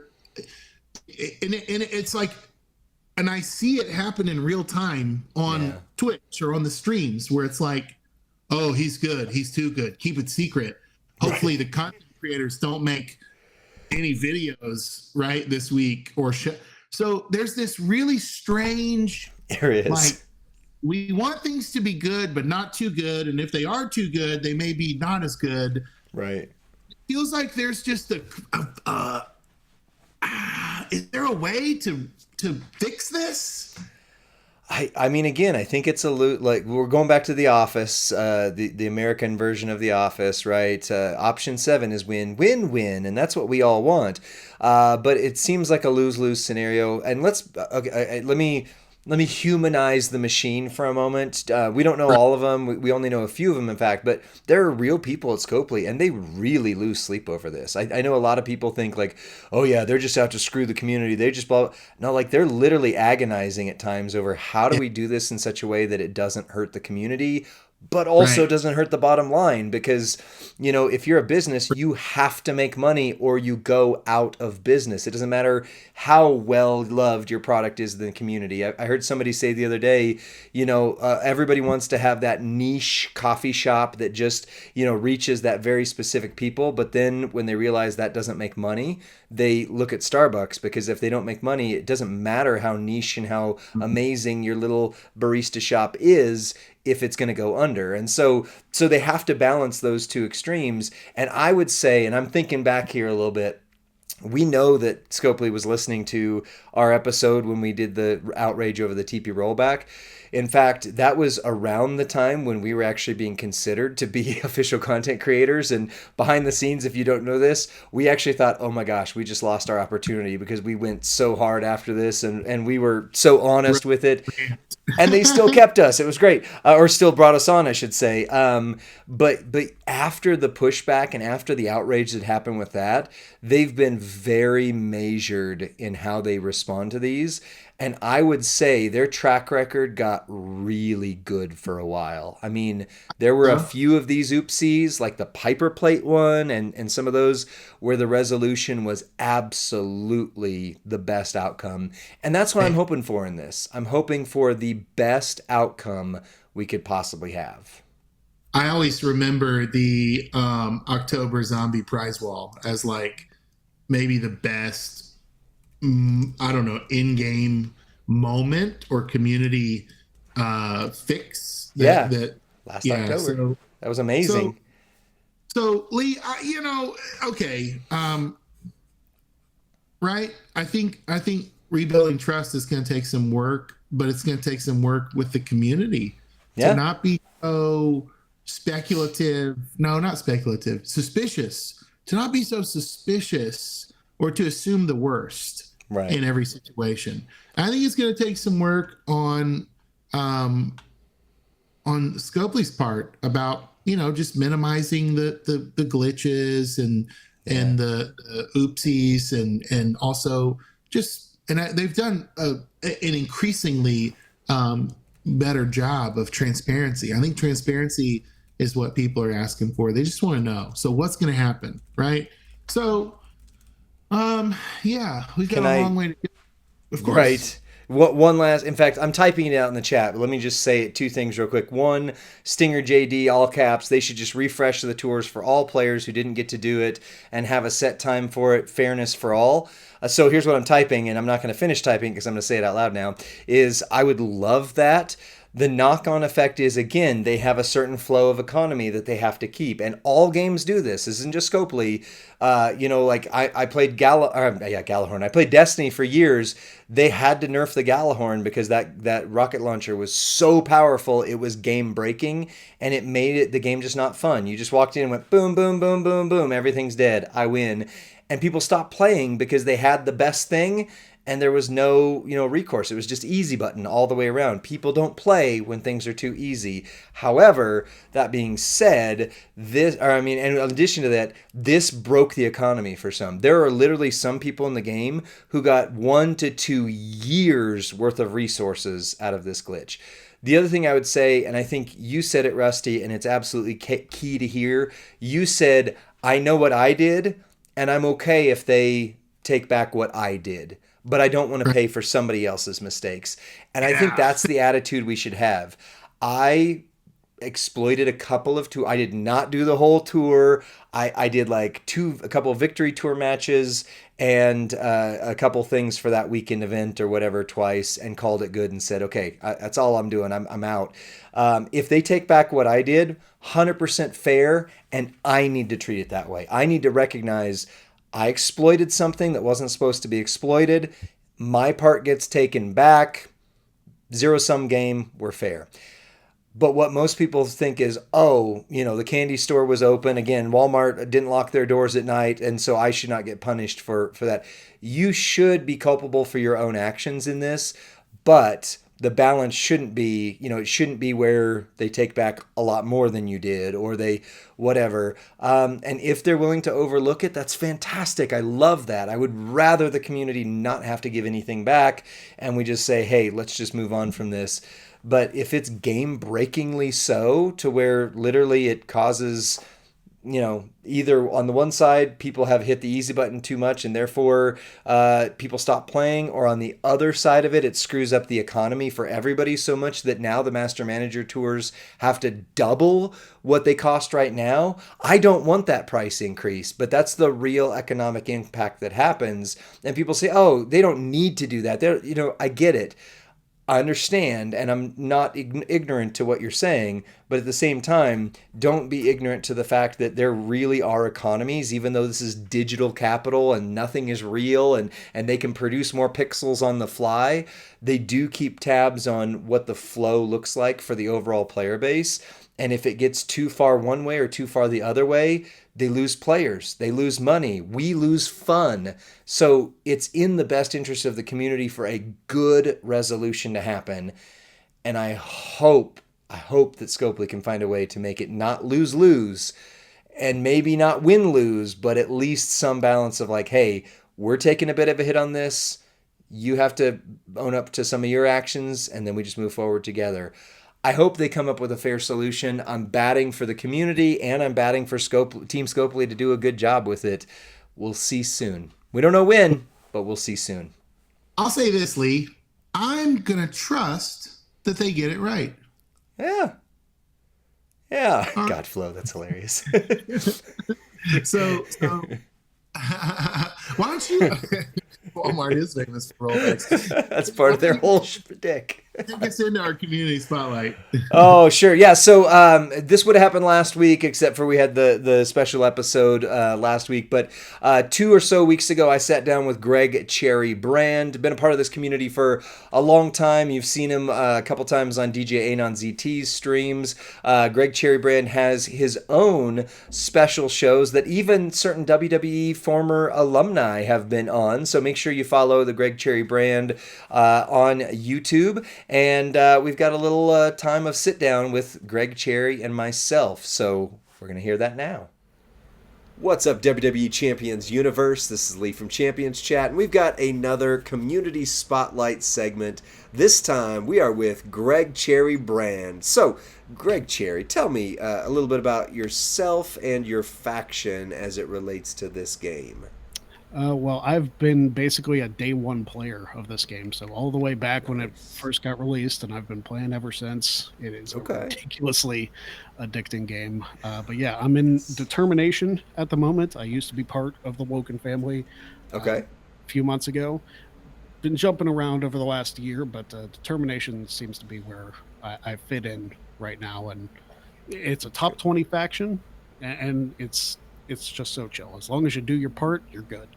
it's like, and I see it happen in real time on Twitch or on the streams where it's like, oh, he's good, he's too good, keep it secret. Hopefully, the content creators don't make any videos this week or so. There's this really strange. There is. Like, we want things to be good, but not too good. And if they are too good, they may be not as good. Right. It feels like there's just is there a way to fix this? I mean, again, I think it's like we're going back to The Office, the American version of The Office, right? Option 7 is win, win, win, and that's what we all want. But it seems like a lose-lose scenario. And let me humanize the machine for a moment. We don't know all of them. We only know a few of them, in fact. But there are real people at Scopely, and they really lose sleep over this. I know a lot of people think like, oh, yeah, they're just out to screw the community. They just blah. No, like they're literally agonizing at times over how do we do this in such a way that it doesn't hurt the community, but also Right. doesn't hurt the bottom line because, if you're a business, you have to make money or you go out of business. It doesn't matter how well loved your product is in the community. I heard somebody say the other day, everybody wants to have that niche coffee shop that just, reaches that very specific people. But then when they realize that doesn't make money, they look at Starbucks, because if they don't make money, it doesn't matter how niche and how amazing your little barista shop is if it's going to go under. And so they have to balance those two extremes. And I would say, and I'm thinking back here a little bit, we know that Scopely was listening to our episode when we did the outrage over the TP rollback. In fact, that was around the time when we were actually being considered to be official content creators. And behind the scenes, if you don't know this, we actually thought, oh my gosh, we just lost our opportunity because we went so hard after this and we were so honest with it. And they still kept us. It was great, or still brought us on, I should say. But after the pushback and after the outrage that happened with that, they've been very measured in how they respond to these. And I would say their track record got really good for a while. I mean, there were a few of these oopsies, like the Piper Plate one and some of those where the resolution was absolutely the best outcome. And that's what I'm hoping for in this. I'm hoping for the best outcome we could possibly have. I always remember the October Zombie Prize Wall as like maybe the best, I don't know, in-game moment or community fix. Yeah, That last yeah. October. So That was amazing. so Lee, okay, right? I think rebuilding trust is going to take some work, but it's going to take some work with the community to Yeah. not be so speculative. No, not speculative. Suspicious. To not be so suspicious or to assume the worst Right. in every situation. I think it's going to take some work on Scopely's part about just minimizing the glitches and the oopsies and also just they've done an increasingly better job of transparency. I think transparency is what people are asking for. They just want to know. So what's going to happen, right? So yeah, we've got Can a I? long way to go. Of course. Right. What one last? In fact, I'm typing it out in the chat. But let me just say two things real quick. One, Stinger JD, all caps. They should just refresh the tours for all players who didn't get to do it and have a set time for it. Fairness for all. So here's what I'm typing, and I'm not going to finish typing because I'm going to say it out loud now. Is I would love that. The knock-on effect is, again, they have a certain flow of economy that they have to keep, and all games do this. This isn't just Scopely. Like I played Gallahorn. I played Destiny for years. They had to nerf the Gallahorn because that rocket launcher was so powerful. It was game breaking, and it made the game just not fun. You just walked in and went boom, boom, boom, boom, boom. Everything's dead. I win, and people stopped playing because they had the best thing. And there was no, recourse. It was just easy button all the way around. People don't play when things are too easy. However, that being said, and in addition to that, this broke the economy for some. There are literally some people in the game who got 1 to 2 years worth of resources out of this glitch. The other thing I would say, and I think you said it, Rusty, and it's absolutely key to hear. You said, I know what I did, and I'm okay if they take back what I did, but I don't want to pay for somebody else's mistakes. And I think that's the attitude we should have. I exploited a couple of tours. I did not do the whole tour. I did like a couple of victory tour matches and a couple things for that weekend event or whatever twice, and called it good and said, okay, that's all I'm doing. I'm out. If they take back what I did, 100% fair, and I need to treat it that way. I need to recognize I exploited something that wasn't supposed to be exploited. My part gets taken back. Zero-sum game. We're fair. But what most people think is, the candy store was open. Again, Walmart didn't lock their doors at night, and so I should not get punished for that. You should be culpable for your own actions in this, but the balance shouldn't be, it shouldn't be where they take back a lot more than you did or they whatever. And if they're willing to overlook it, that's fantastic. I love that. I would rather the community not have to give anything back and we just say, hey, let's just move on from this. But if it's game breakingly so to where literally it causes, either on the one side, people have hit the easy button too much and therefore people stop playing, or on the other side of it, it screws up the economy for everybody so much that now the Master Manager tours have to double what they cost right now. I don't want that price increase, but that's the real economic impact that happens. And people say, oh, they don't need to do that. I get it. I understand, and I'm not ignorant to what you're saying, but at the same time, don't be ignorant to the fact that there really are economies, even though this is digital capital and nothing is real, and they can produce more pixels on the fly. They do keep tabs on what the flow looks like for the overall player base. And if it gets too far one way or too far the other way, they lose players, they lose money, we lose fun. So it's in the best interest of the community for a good resolution to happen. And I hope that Scopely can find a way to make it not lose-lose and maybe not win-lose, but at least some balance of like, hey, we're taking a bit of a hit on this. You have to own up to some of your actions, and then we just move forward together. I hope they come up with a fair solution. I'm batting for the community, and I'm batting for Team Scopely to do a good job with it. We'll see soon. We don't know when, but we'll see soon. I'll say this, Lee. I'm going to trust that they get it right. Yeah. God, Flo, that's hilarious. So why don't you... Walmart is famous for rollbacks. That's part of their whole shtick. Take us into our community spotlight. Oh, sure. Yeah. So this would have happened last week, except for we had the special episode last week. But 2 or so weeks ago, I sat down with Greg Cherry Brand. Been a part of this community for a long time. You've seen him a couple times on DJ Anon ZT's streams. Greg Cherry Brand has his own special shows that even certain WWE former alumni have been on. So make sure you follow the Greg Cherry Brand on YouTube. And we've got a little time of sit down with Greg Cherry and myself. So we're going to hear that now. What's up, WWE Champions Universe? This is Lee from Champions Chat, and we've got another community spotlight segment. This time we are with Greg Cherry Brand. So, Greg Cherry, tell me a little bit about yourself and your faction as it relates to this game. Well, I've been basically a day one player of this game, so all the way back when it first got released, and I've been playing ever since. It is a ridiculously addicting game. But yeah, I'm in Determination at the moment. I used to be part of the Woken family a few months ago. Been jumping around over the last year, but Determination seems to be where I fit in right now. And it's a top 20 faction, and it's just so chill. As long as you do your part, you're good.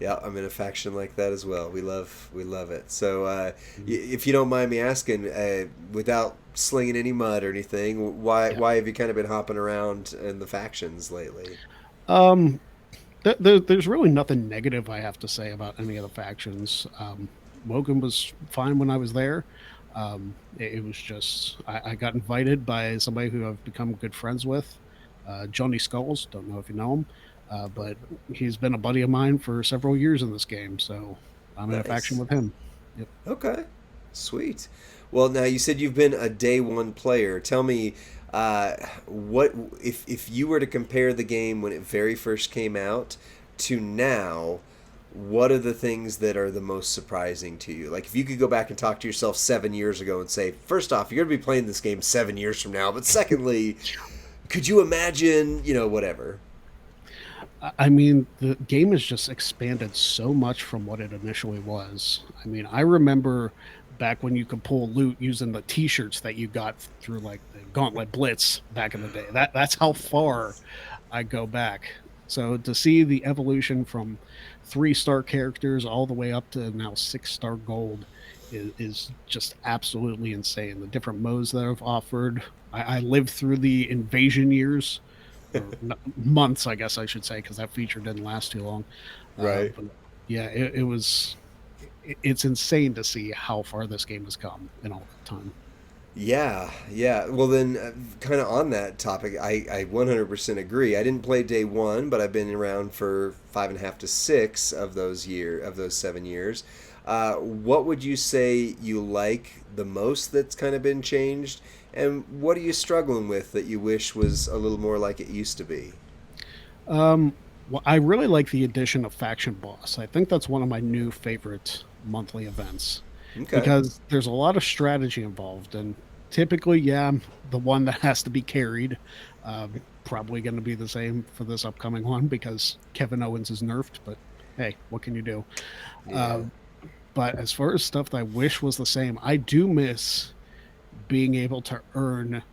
Yeah, I'm in a faction like that as well. We love it. So if you don't mind me asking, without slinging any mud or anything, why have you kind of been hopping around in the factions lately? There's really nothing negative I have to say about any of the factions. Woken was fine when I was there. It was just I got invited by somebody who I've become good friends with, Johnny Skulls. Don't know if you know him. But he's been a buddy of mine for several years in this game, so I'm in a faction with him. Yep. Okay, sweet. Well, now you said you've been a day one player. Tell me, what if you were to compare the game when it very first came out to now? What are the things that are the most surprising to you? Like, if you could go back and talk to yourself 7 years ago and say, first off, you're going to be playing this game 7 years from now, but secondly, could you imagine, whatever? I mean, the game has just expanded so much from what it initially was. I mean, I remember back when you could pull loot using the T-shirts that you got through like the Gauntlet Blitz back in the day. That's how far I go back. So to see the evolution from 3-star characters all the way up to now 6-star gold is just absolutely insane. The different modes that I've offered. I lived through the invasion years. Months, I guess I should say, because that feature didn't last too long. Right. But yeah, it's insane to see how far this game has come in all that time. Yeah. Well, then, kind of on that topic, I 100% agree. I didn't play day one, but I've been around for 5.5 to 6 of those 7 years. What would you say you like the most that's kind of been changed? And what are you struggling with that you wish was a little more like it used to be? Well, I really like the addition of Faction Boss. I think that's one of my new favorite monthly events Okay. because there's a lot of strategy involved. And typically, yeah, I'm the one that has to be carried. Probably going to be the same for this upcoming one because Kevin Owens is nerfed, but hey, what can you do? Yeah. Uh, but as far as stuff that I wish was the same, I do miss being able to earn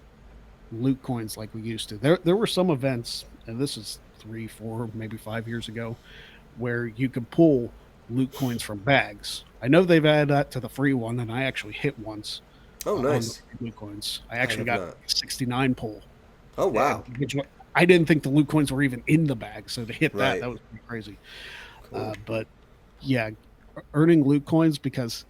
loot coins like we used to. There were some events, and this is 3, 4, maybe 5 years ago, where you could pull loot coins from bags. I know they've added that to the free one, and I actually hit once Oh, on the nice. loot coins. I I actually have got not. 69 pull, Oh, and wow. I didn't think the loot coins were even in the bag, so to hit that, Right. that was pretty crazy. Cool. But yeah, earning loot coins because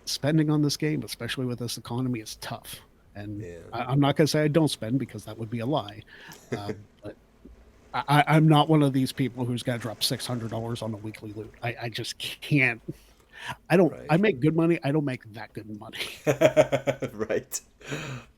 spending on this game, especially with this economy, is tough. And Yeah. I'm not going to say I don't spend because that would be a lie. But I'm not one of these people who's got to drop $600 on a weekly loot. I just can't. I don't. Right. I make good money. I don't make that good money. Right.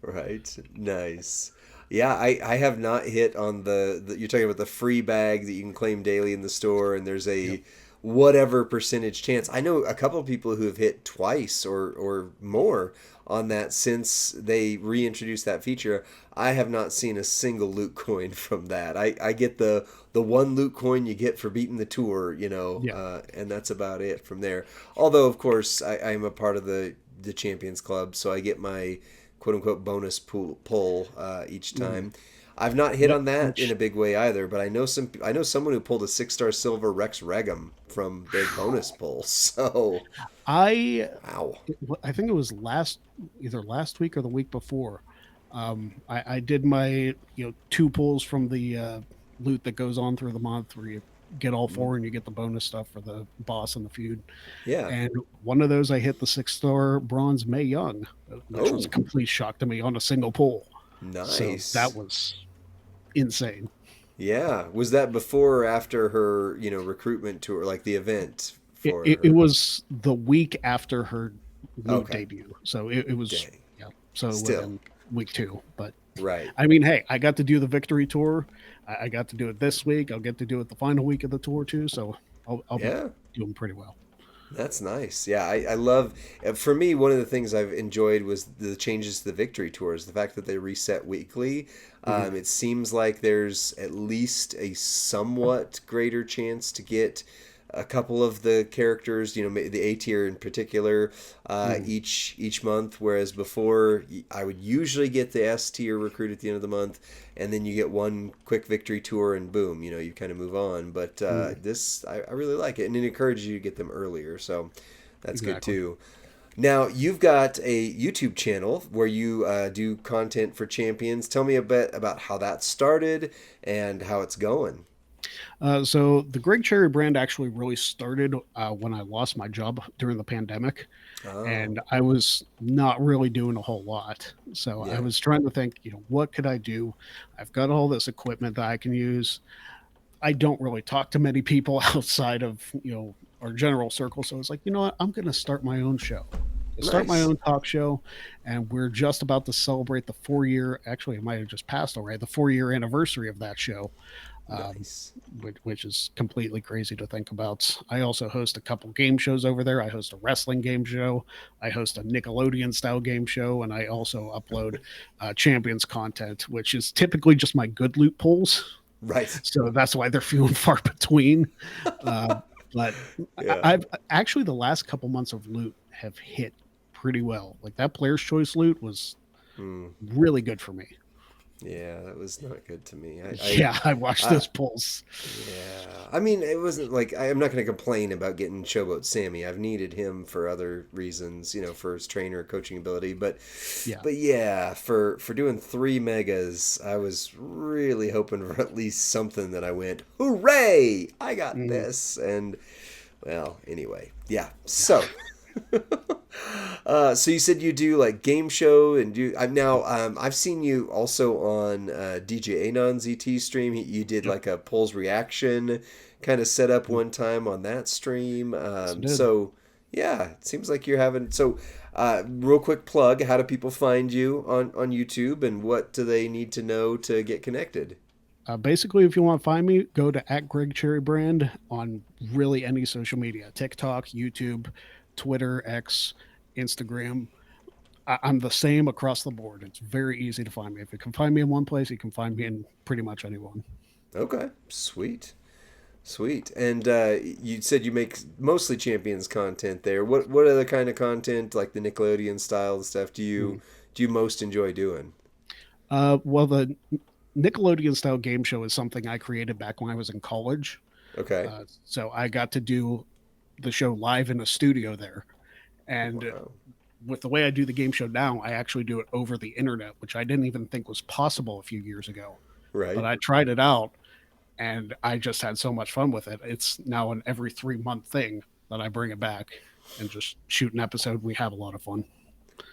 Right. Nice. Yeah, I have not hit on you're talking about the free bag that you can claim daily in the store, and there's Yep. a whatever percentage chance. I know a couple of people who have hit twice or more on that since they reintroduced that feature. I have not seen a single loot coin from that. I get the one loot coin you get for beating the tour, Yeah. and that's about it from there. Although, of course, I'm a part of the Champions Club, so I get my quote unquote bonus pull each Mhm. time. I've not hit Yep. on that in Which a big way either, but I know someone who pulled a 6-star silver Rex Regum from their bonus pull. So I wow. I think it was either last week or the week before. I did my 2 pulls from the loot that goes on through the month where you get all 4 and you get the bonus stuff for the boss and the feud. Yeah. And one of those I hit the 6-star bronze May Young, which was a Oh, complete shock to me on a single pull. So that nice. was insane. Yeah. Was that before or after her, recruitment tour, like the event for It her? was the week after her loot Okay. debut. So it was, Dang. yeah. So it would have Still. been week 2. But Right. I mean, hey, I got to do the victory tour. I got to do it this week. I'll get to do it the final week of the tour too. So I'll be Yeah. doing pretty well. That's nice. Yeah, I love. For me, one of the things I've enjoyed was the changes to the victory tours. The fact that they reset weekly. Mhm. It seems like there's at least a somewhat greater chance to get a couple of the characters, the A tier in particular, Mhm. each month. Whereas before, I would usually get the S tier recruit at the end of the month, and then you get one quick victory tour, and boom, you kind of move on. But Mhm. this, I really like it, and it encourages you to get them earlier, so that's good Exactly. too. Now you've got a YouTube channel where you do content for champions. Tell me a bit about how that started and how it's going. So the Greg Cherry brand actually really started when I lost my job during the pandemic, Oh, and I was not really doing a whole lot. So I yeah, was trying to think, what could I do? I've got all this equipment that I can use. I don't really talk to many people outside of our general circle. So it's like, you know what? I'm going to start my own show. Start my nice, own talk show, and we're just about to celebrate the 4 year. Actually, it might have just passed already. The 4 year anniversary of that show, um, nice. which is completely crazy to think about. I also host a couple game shows over there. I host a wrestling game show. I host a Nickelodeon style game show, and I also upload Champions content, which is typically just my good loot pulls. Right. So that's why they're few and far between. Uh, but Yeah. I've actually the last couple months of loot have hit pretty well. Like that player's choice loot was Hmm. really good for me. Yeah, that was not good to me. Yeah, I watched I those pulls. yeah. I mean, it wasn't like I'm not going to complain about getting Showboat Sammy. I've needed him for other reasons, for his trainer coaching ability. But, Yeah. but yeah, for doing 3 megas, I was really hoping for at least something that I went, hooray! I got Mhm. this. And well, anyway, yeah. Yeah. So. So you said you do like game show and do I've now I've seen you also on DJ Anon's ET stream. You did Yep. like a polls reaction kind of setup Yep. one time on that stream. Yes, I did. So Yeah, it seems like you're having so. Real quick plug: how do people find you on YouTube, and what do they need to know to get connected? Basically, if you want to find me, go to @GregCherryBrand on really any social media: TikTok, YouTube, Twitter, X, Instagram. I'm the same across the board. It's very easy to find me. If you can find me in one place, you can find me in pretty much any one. Okay, sweet. Sweet. And you said you make mostly Champions content there. What other kind of content, like the Nickelodeon style stuff, Mm. do you most enjoy doing? Well, the Nickelodeon style game show is something I created back when I was in college. Okay. So I got to do the show live in a studio there. And Wow. with the way I do the game show now, I actually do it over the internet, which I didn't even think was possible a few years ago. But Right. I tried it out and I just had so much fun with it. It's now an every 3 month thing that I bring it back and just shoot an episode. We have a lot of fun.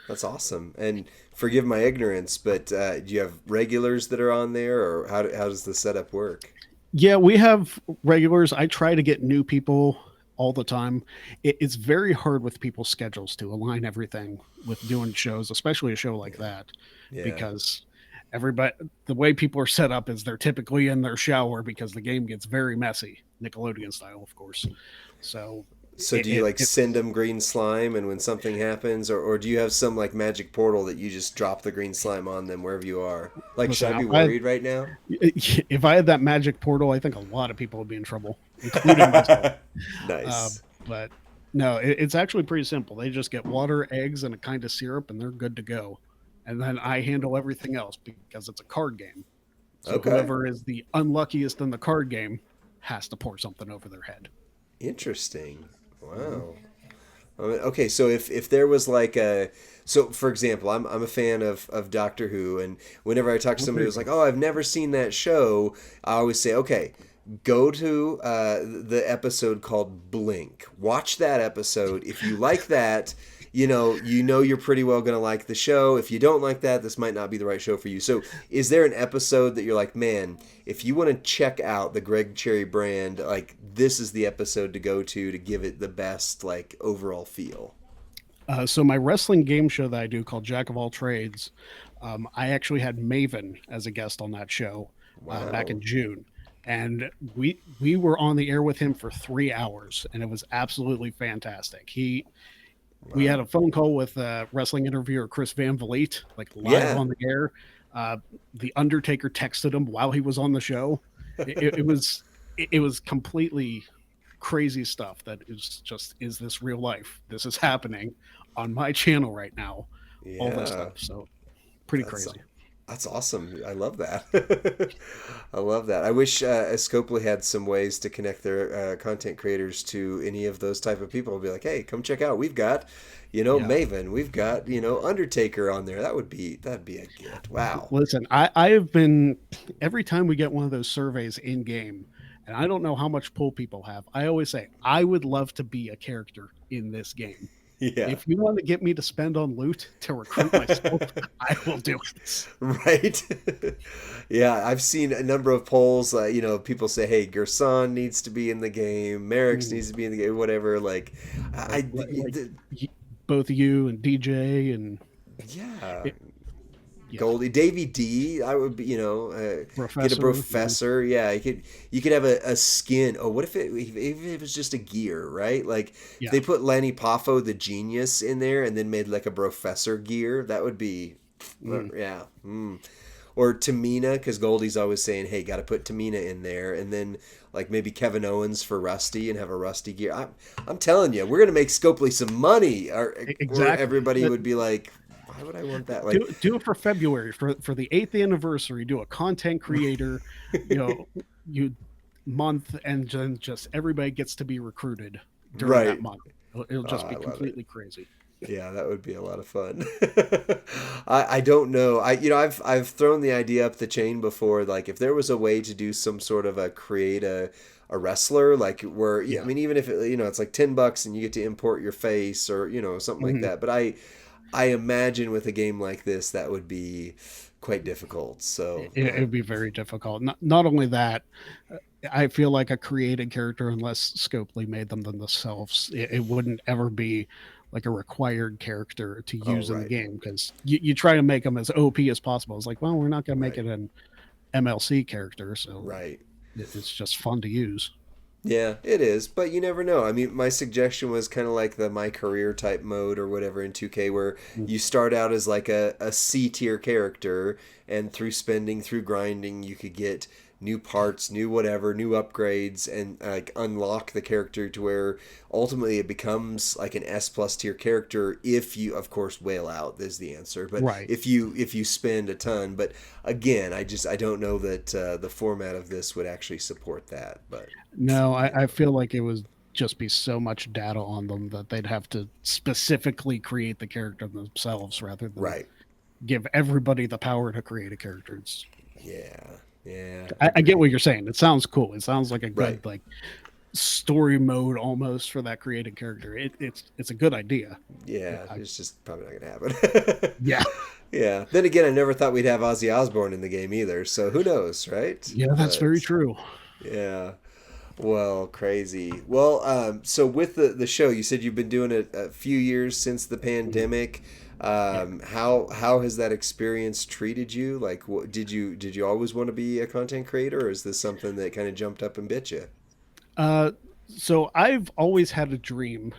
That's awesome. And forgive my ignorance, but do you have regulars that are on there, or how does the setup work? Yeah, we have regulars. I try to get new people all the time. It's very hard with people's schedules to align everything with doing shows, especially a show like that, Yeah. because everybody, the way people are set up is they're typically in their shower because the game gets very messy, Nickelodeon style, of course. So So it, do you it, like it send them green slime, and when something happens, or do you have some like magic portal that you just drop the green slime on them wherever you are? Like, should listen, I be worried right now? if I had that magic portal, I think a lot of people would be in trouble, including myself. Uh, Nice. but no, it's actually pretty simple. They just get water, eggs, and a kind of syrup, and they're good to go. And then I handle everything else because it's a card game. So Okay. whoever is the unluckiest in the card game has to pour something over their head. Interesting. Mhm. Wow. Okay, so if there was like a so for example, I'm a fan of Doctor Who, and whenever I talk to Oh, somebody very who's like, cool. "Oh, I've never seen that show," I always say, "Okay, go to the episode called Blink. Watch that episode. If you like that, you know you're pretty well gonna like the show. If you don't like that, this might not be the right show for you." So, is there an episode that you're like, man, if you want to check out the Greg Cherry brand, like this is the episode to go to give it the best like overall feel? So my wrestling game show that I do called Jack of All Trades, I actually had Maven as a guest on that show back Wow. in June, and we were on the air with him for 3 hours, and it was absolutely fantastic. We had Wow. a phone call with wrestling interviewer Chris Van Vliet, like live Yeah. on the air. Uh, the Undertaker texted him while he was on the show. It was completely crazy stuff that is just, is this real life? This is happening on my channel right now. All this Yeah. stuff. So pretty That's crazy. that's awesome. I love that. I love that. I wish Scopely had some ways to connect their content creators to any of those type of people. Be like, hey, come check out. We've got, Yeah. Maven. We've got, Undertaker on there. That'd be a gift. Wow. Listen, I have been, every time we get one of those surveys in game, and I don't know how much pull people have, I always say, I would love to be a character in this game. Yeah. If you want to get me to spend on loot to recruit myself, I will do it. Right. Yeah, I've seen a number of polls. People say, "Hey, Gerson needs to be in the game. Merrick's Mm. needs to be in the game. Whatever." Like, Like, like both you and DJ and yeah, it, yeah, Goldie, Davy D. I would be, get a professor. professor. Yeah, you could have a skin. Oh, what if it was just a gear, right? Like if Yeah. they put Lanny Poffo, the genius, in there, and then made like a professor gear, that would be, Mm. yeah. Or Tamina, because Goldie's always saying, "Hey, got to put Tamina in there," and then like maybe Kevin Owens for Rusty and have a Rusty gear. I'm telling you, we're gonna make Scopely some money, or Exactly. everybody would be like, "Why would I want that?" Like, Do it for February for the 8th anniversary. Do a content creator, you know, you month, and then just everybody gets to be recruited during that right? month. It'll Oh, just I be love it. completely crazy. Yeah, that would be a lot of fun. I don't know. I've thrown the idea up the chain before. Like if there was a way to do some sort of a create a wrestler, like where I Yeah. mean even if it's like $10 and you get to import your face or something like Mhm. that. But I imagine with a game like this that would be quite difficult. So It would be very difficult. Not only that, I feel like a created character, unless Scopely made them themselves, it wouldn't ever be like a required character to Oh, use in the right, game, because you try to make them as OP as possible. It's like, well, we're not going to make right, it an MLC character, so right. it's just fun to use. Yeah, it is, but you never know. I mean, my suggestion was kind of like the my career type mode or whatever in 2K, where Mm. you start out as like a C tier character, and through spending, through grinding, you could get new parts, new whatever, new upgrades, and like unlock the character to where ultimately it becomes like an S plus tier character if you, of course, whale out is the answer. But Right. if you spend a ton, but again, I don't know that the format of this would actually support that, but. No, You I know. feel like it would just be so much data on them that they'd have to specifically create the character themselves rather than Right. give everybody the power to create a character. Yeah. Yeah. I get what Agreed. you're saying. It sounds cool. It sounds like a Right. good like story mode almost for that created character. It's a good idea. Yeah. I, It's just probably not gonna happen. yeah, Yeah. Then again, I never thought we'd have Ozzy Osbourne in the game either. So who knows, right? yeah, that's very But true. yeah. Well, crazy. Well, so with the show, you said you've been doing it a few years since the pandemic. Yeah. How has that experience treated you? Like, what did you always want to be a content creator, or is this something that kind of jumped up and bit you? Uh, so I've always had a dream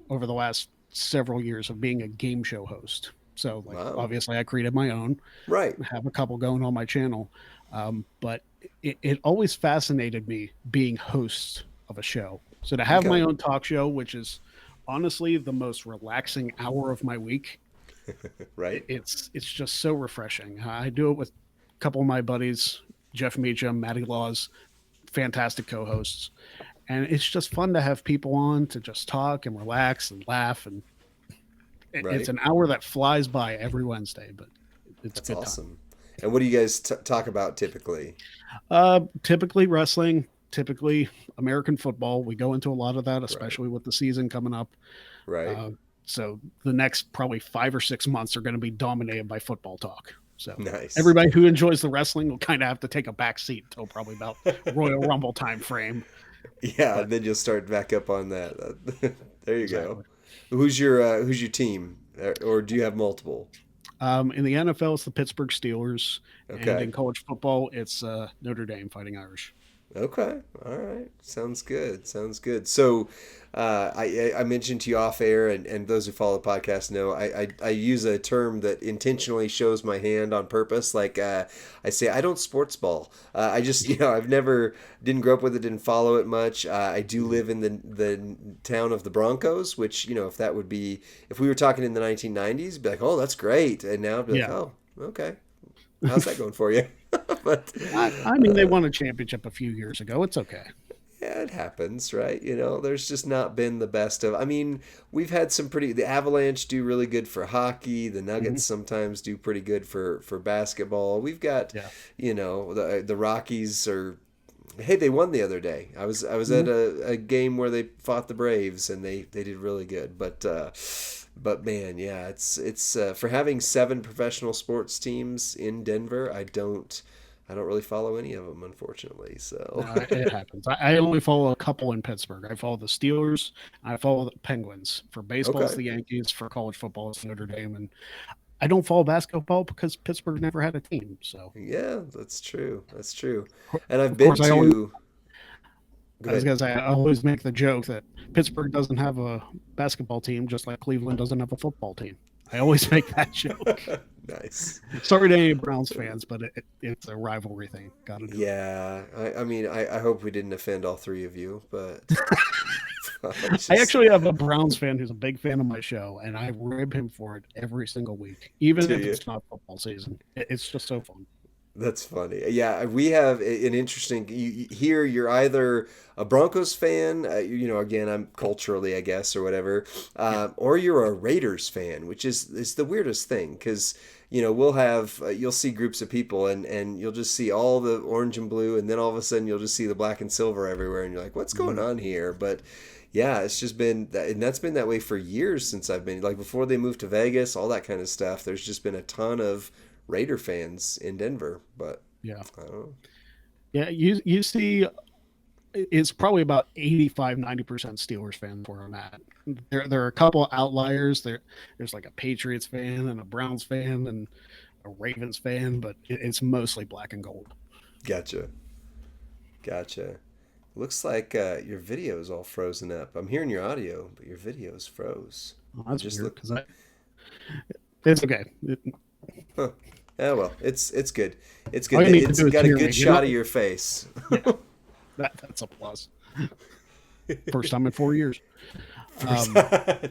over the last several years of being a game show host. So, like, Wow. obviously, I created my own, Right. have a couple going on my channel, but it always fascinated me being host of a show. So to have my Okay. own talk show, which is honestly the most relaxing hour of my week, Right. it's just so refreshing. I do it with a couple of my buddies, Jeff Meacham, Matty Laws, fantastic co-hosts, and it's just fun to have people on to just talk and relax and laugh, and it's Right. an hour that flies by every Wednesday, but it's a That's good time. awesome. And what do you guys talk about typically? Typically wrestling, typically American football. We go into a lot of that, Right. especially with the season coming up. Right. Uh, so the next probably 5 or 6 months are going to be dominated by football talk. So Nice. everybody who enjoys the wrestling will kind of have to take a back seat until probably about Royal Rumble time frame. Yeah, But and then you'll start back up on that. There you go. exactly. Who's your team, or do you have multiple? In the NFL, it's the Pittsburgh Steelers, and Okay. in college football, it's Notre Dame Fighting Irish. Okay. All right. Sounds good. Sounds good. So, I mentioned to you off air, and those who follow the podcast know I use a term that intentionally shows my hand on purpose. Like I say, I don't sports ball. I just I've never didn't grow up with it, didn't follow it much. I do Mhm. live in the town of the Broncos, which if that would be if we were talking in the 1990s, be like, oh, that's great, and now I'd be like, Yeah. oh, okay, how's that going for you? But I mean, they won a championship a few years ago. It's okay. yeah, it happens, right? There's just not been the best of. I mean, we've had some pretty. The Avalanche do really good for hockey. The Mhm. Nuggets sometimes do pretty good for basketball. We've got, Yeah. the Rockies are. Hey, they won the other day. I was at Mhm. a game where they fought the Braves and they did really good. But man, yeah, it's for having seven professional sports teams in Denver. I don't really follow any of them, unfortunately. So. No, it happens. I only follow a couple in Pittsburgh. I follow the Steelers. I follow the Penguins. For baseball, it's Okay. the Yankees. For college football, it's Notre Dame. And I don't follow basketball because Pittsburgh never had a team. So, Yeah, that's true. That's true. of And I've of been course, to. Go I was ahead. gonna say, I always make the joke that Pittsburgh doesn't have a basketball team, just like Cleveland doesn't have a football team. I always make that joke. Nice. Sorry to any Browns fans, but it's a rivalry thing. Got to do it. Yeah, I mean, I hope we didn't offend all three of you, but it's I just actually have a Browns fan who's a big fan of my show, and I rib him for it every single week, even to if you. it's not football season. It's just so fun. That's funny. Yeah, we have an interesting. Here, you're either a Broncos fan, again, I'm culturally, I guess, or whatever, Yeah. or you're a Raiders fan, which is the weirdest thing because we'll have you'll see groups of people and you'll just see all the orange and blue, and then all of a sudden you'll just see the black and silver everywhere, and you're like, what's going Mhm. on here? But yeah, it's just been that, and that's been that way for years since I've been like before they moved to Vegas, all that kind of stuff. There's just been a ton of Raider fans in Denver, but Yeah. I don't know. Yeah. You see it's probably about 85-90% Steelers fans where I'm at. There are a couple of outliers. There's like a Patriots fan and a Browns fan and a Ravens fan, but it's mostly black and gold. Gotcha. Looks like your video is all frozen up. I'm hearing your audio, but your video is froze. Well, that's Just weird because it's okay. Huh. Oh well, it's good. It's All good. you need to It's do is got a hear good me, shot of your face. Yeah, that's a plus. First time in 4 years.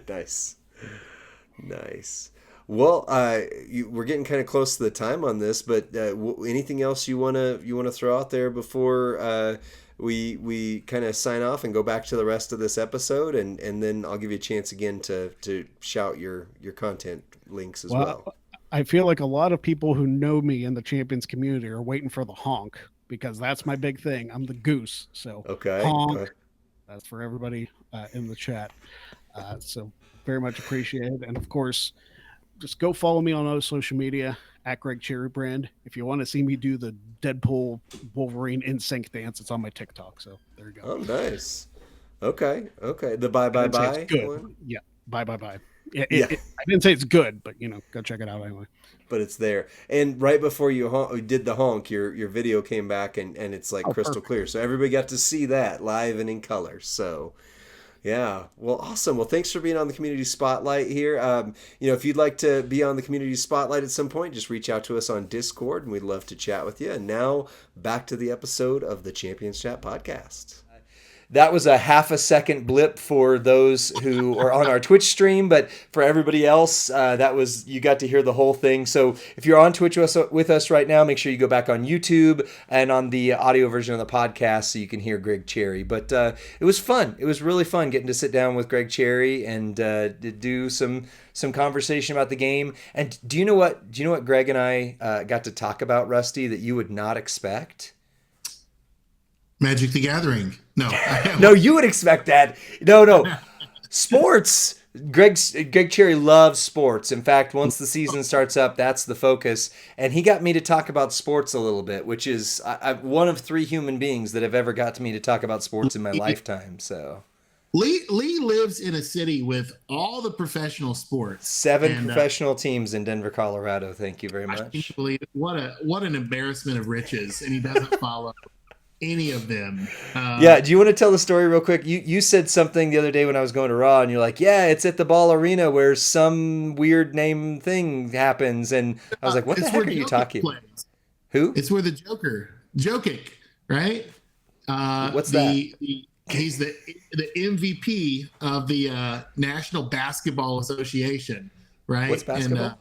Nice. Well, we're getting kind of close to the time on this, but anything else you wanna throw out there before we kind of sign off and go back to the rest of this episode, and then I'll give you a chance again to shout your content links as well. I feel like a lot of people who know me in the Champions community are waiting for the honk because that's my big thing. I'm the goose. So Okay. honk. That's for everybody in the chat. So very much appreciated. And of course, just go follow me on all social media at Greg Cherry Brand. If you want to see me do the Deadpool Wolverine in sync dance, it's on my TikTok. So there you go. Oh, nice. Okay. The bye good one? Yeah, bye. I didn't say it's good, but go check it out anyway. But it's there. And right before you did the honk, your video came back and it's like crystal perfect. clear. So everybody got to see that live and in color. So yeah, well, awesome. Well, thanks for being on the Community Spotlight here. If you'd like to be on the Community Spotlight at some point, just reach out to us on Discord, and we'd love to chat with you. And now back to the episode of the Champions Chat podcast. That was a half a second blip for those who are on our Twitch stream, but for everybody else, you got to hear the whole thing. So if you're on Twitch with us right now, make sure you go back on YouTube and on the audio version of the podcast so you can hear Greg Cherry. But it was fun. It was really fun getting to sit down with Greg Cherry and do some conversation about the game. And do you know what Greg and I got to talk about, Rusty, that you would not expect? Magic the Gathering. No. No, you would expect that. No. Sports. Greg Cherry loves sports. In fact, once the season starts up, that's the focus. And he got me to talk about sports a little bit, which is I'm one of 3 human beings that have ever got me to talk about sports in my lifetime. So Lee lives in a city with all the professional sports. 7 professional teams in Denver, Colorado. Thank you very much. I can't believe it. What an embarrassment of riches, and he doesn't follow any of them. Yeah, do you want to tell the story real quick? You said something the other day when I was going to Raw, and you're like, yeah, it's at the Ball Arena where some weird name thing happens, and I was like, what the heck are you talking about? Who? It's where the Jokic, right? What's that? He's the MVP of the National Basketball Association, right? What's basketball?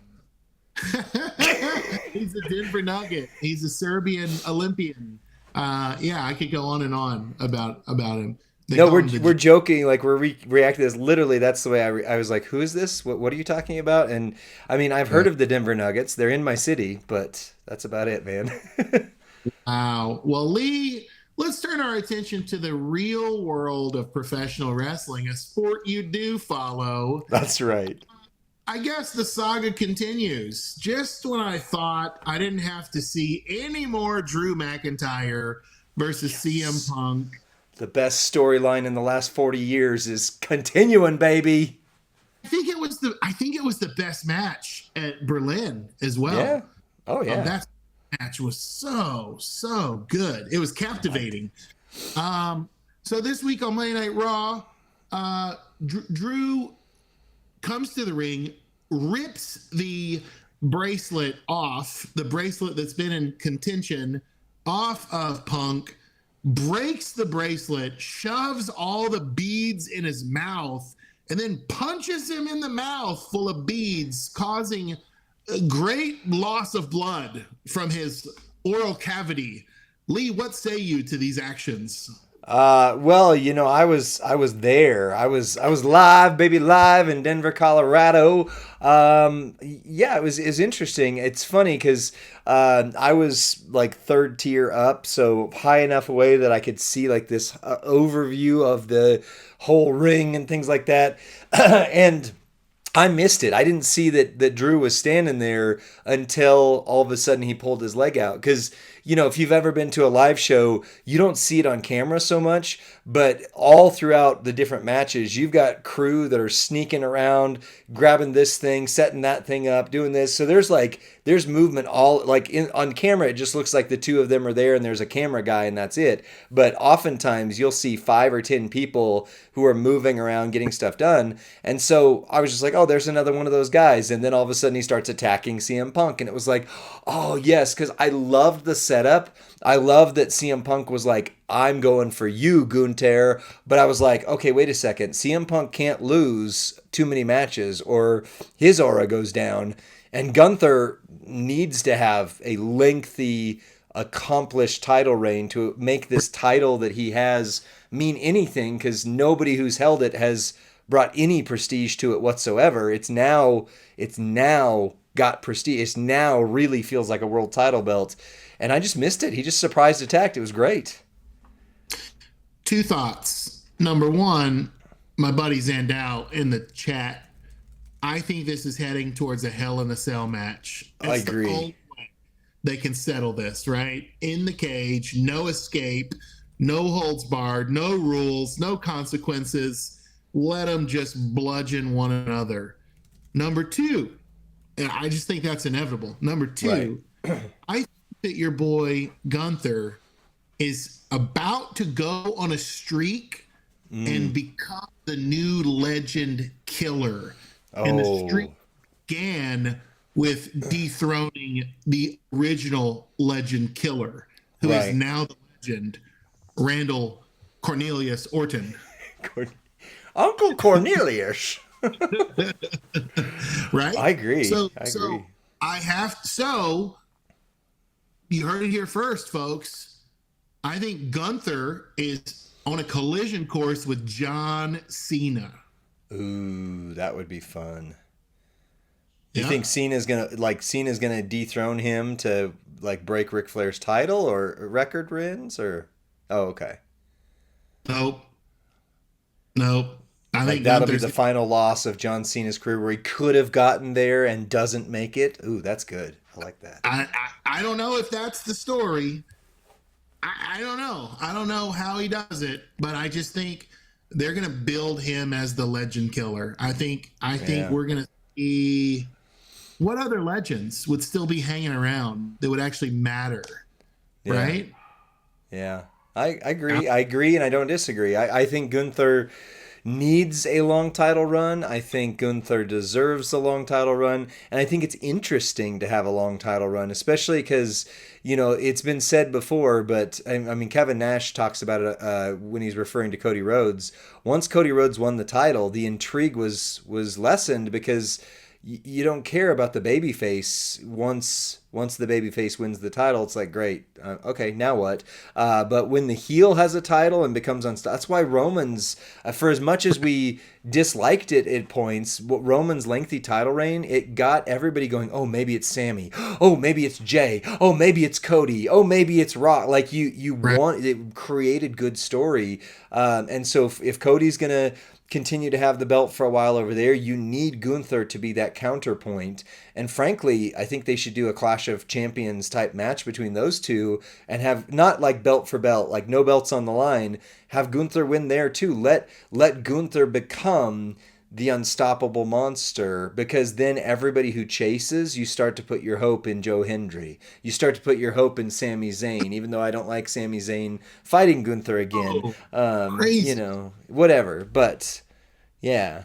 He's a Denver Nugget. He's a Serbian Olympian. I could go on and on about him. We're joking, like we're reacting to this. Literally, that's the way I was like, who is this? What are you talking about? And I mean, I've heard of the Denver Nuggets. They're in my city, but that's about it, man. Wow. Well, Lee, let's turn our attention to the real world of professional wrestling, a sport you do follow. That's right. I guess the saga continues. Just when I thought I didn't have to see any more Drew McIntyre versus CM Punk. The best storyline in the last 40 years is continuing, baby. I think it was the best match at Berlin as well. Yeah. Oh yeah. That match was so good. It was captivating. So this week on Monday Night Raw, Drew comes to the ring, rips the bracelet off, the bracelet that's been in contention, off of Punk, breaks the bracelet, shoves all the beads in his mouth, and then punches him in the mouth full of beads, causing a great loss of blood from his oral cavity. Lee, what say you to these actions? Well, I was there. I was live, baby, live in Denver, Colorado. It was interesting. It's funny because I was like 3rd tier up, so high enough away that I could see like this overview of the whole ring and things like that. And I missed it. I didn't see that Drew was standing there until all of a sudden he pulled his leg out. Because, if you've ever been to a live show, you don't see it on camera so much, but all throughout the different matches, you've got crew that are sneaking around, grabbing this thing, setting that thing up, doing this. So there's movement all on camera. It just looks like the two of them are there and there's a camera guy and that's it. But oftentimes you'll see 5 or 10 people who are moving around getting stuff done. And so I was just like, oh, there's another one of those guys. And then all of a sudden he starts attacking CM Punk. And it was like, oh, yes, because I loved the setup. I loved that CM Punk was like, I'm going for you, Gunther. But I was like, okay, wait a second. CM Punk can't lose too many matches or his aura goes down. And Gunther needs to have a lengthy, accomplished title reign to make this title that he has mean anything, because nobody who's held it has brought any prestige to it whatsoever. It's now got prestige. It now really feels like a world title belt. And I just missed it. He just surprise attacked. It was great. 2 thoughts. Number 1, my buddy Zandow in the chat, I think this is heading towards a Hell in a Cell match. I agree. The only way they can settle this, right? In the cage, no escape, no holds barred, no rules, no consequences. Let them just bludgeon one another. Number 2, and I just think that's inevitable. Number 2, right. I think that your boy Gunther is about to go on a streak and become the new legend killer. And the streak began with dethroning the original legend killer, who is now the legend, Randall Cornelius Orton. Uncle Cornelius. Right? I agree. So you heard it here first, folks. I think Gunther is on a collision course with John Cena. Ooh, that would be fun. You think Cena's gonna dethrone him to break Ric Flair's title or record wins or? Oh, okay. Nope. I think that'll be the final loss of John Cena's career, where he could have gotten there and doesn't make it. Ooh, that's good. I like that. I don't know if that's the story. I don't know. I don't know how he does it, but I just think they're going to build him as the legend killer. I think we're going to see what other legends would still be hanging around that would actually matter. Yeah. Right? Yeah. I agree. I agree, and I don't disagree. I think Gunther needs a long title run. I think Gunther deserves a long title run. And I think it's interesting to have a long title run, especially because, it's been said before, but I mean, Kevin Nash talks about it when he's referring to Cody Rhodes. Once Cody Rhodes won the title, the intrigue was lessened, because you don't care about the babyface. Once the babyface wins the title, it's like, great, okay, now what? But when the heel has a title and becomes unstoppable, that's why Roman's, for as much as we disliked it at points, Roman's lengthy title reign, it got everybody going, oh, maybe it's Sammy, oh, maybe it's Jay, oh, maybe it's Cody, oh, maybe it's Rock. Like it created good story. And so if Cody's gonna continue to have the belt for a while over there, you need Gunther to be that counterpoint. And frankly, I think they should do a Clash of Champions type match between those two, and have not like belt for belt, like no belts on the line, have Gunther win there too. Let Gunther become the unstoppable monster, because then everybody who chases, you start to put your hope in Joe Hendry. You start to put your hope in Sami Zayn, even though I don't like Sami Zayn fighting Gunther again. Crazy. Whatever. But yeah.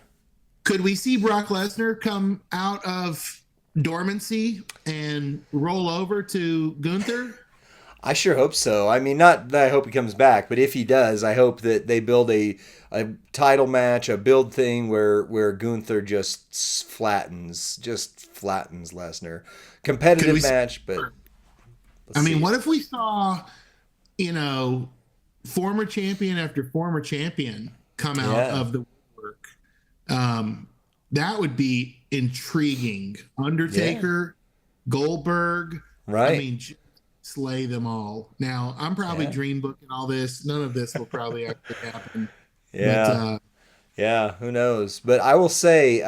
Could we see Brock Lesnar come out of dormancy and roll over to Gunther? I sure hope so. I mean, not that I hope he comes back, but if he does, I hope that they build a title match, a build thing where Gunther just flattens Lesnar. Competitive match, but what if we saw, former champion after former champion come out of the woodwork? That would be intriguing. Undertaker, Goldberg, right? Slay them all. Now, I'm probably dream booking all this. None of this will probably actually happen. Yeah. Yeah, who knows? But I will say,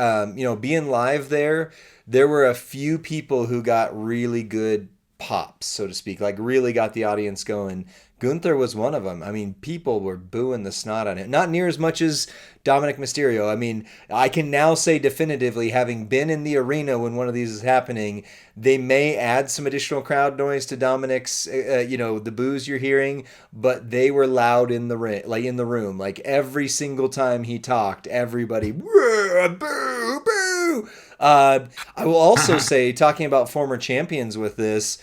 being live there were a few people who got really good pops, so to speak, like really got the audience going. Gunther was one of them. I mean, people were booing the snot on it. Not near as much as Dominic Mysterio. I mean, I can now say definitively, having been in the arena when one of these is happening, they may add some additional crowd noise to Dominic's, the boos you're hearing, but they were loud in the room. Like every single time he talked, everybody, boo, boo. I will also say, talking about former champions with this,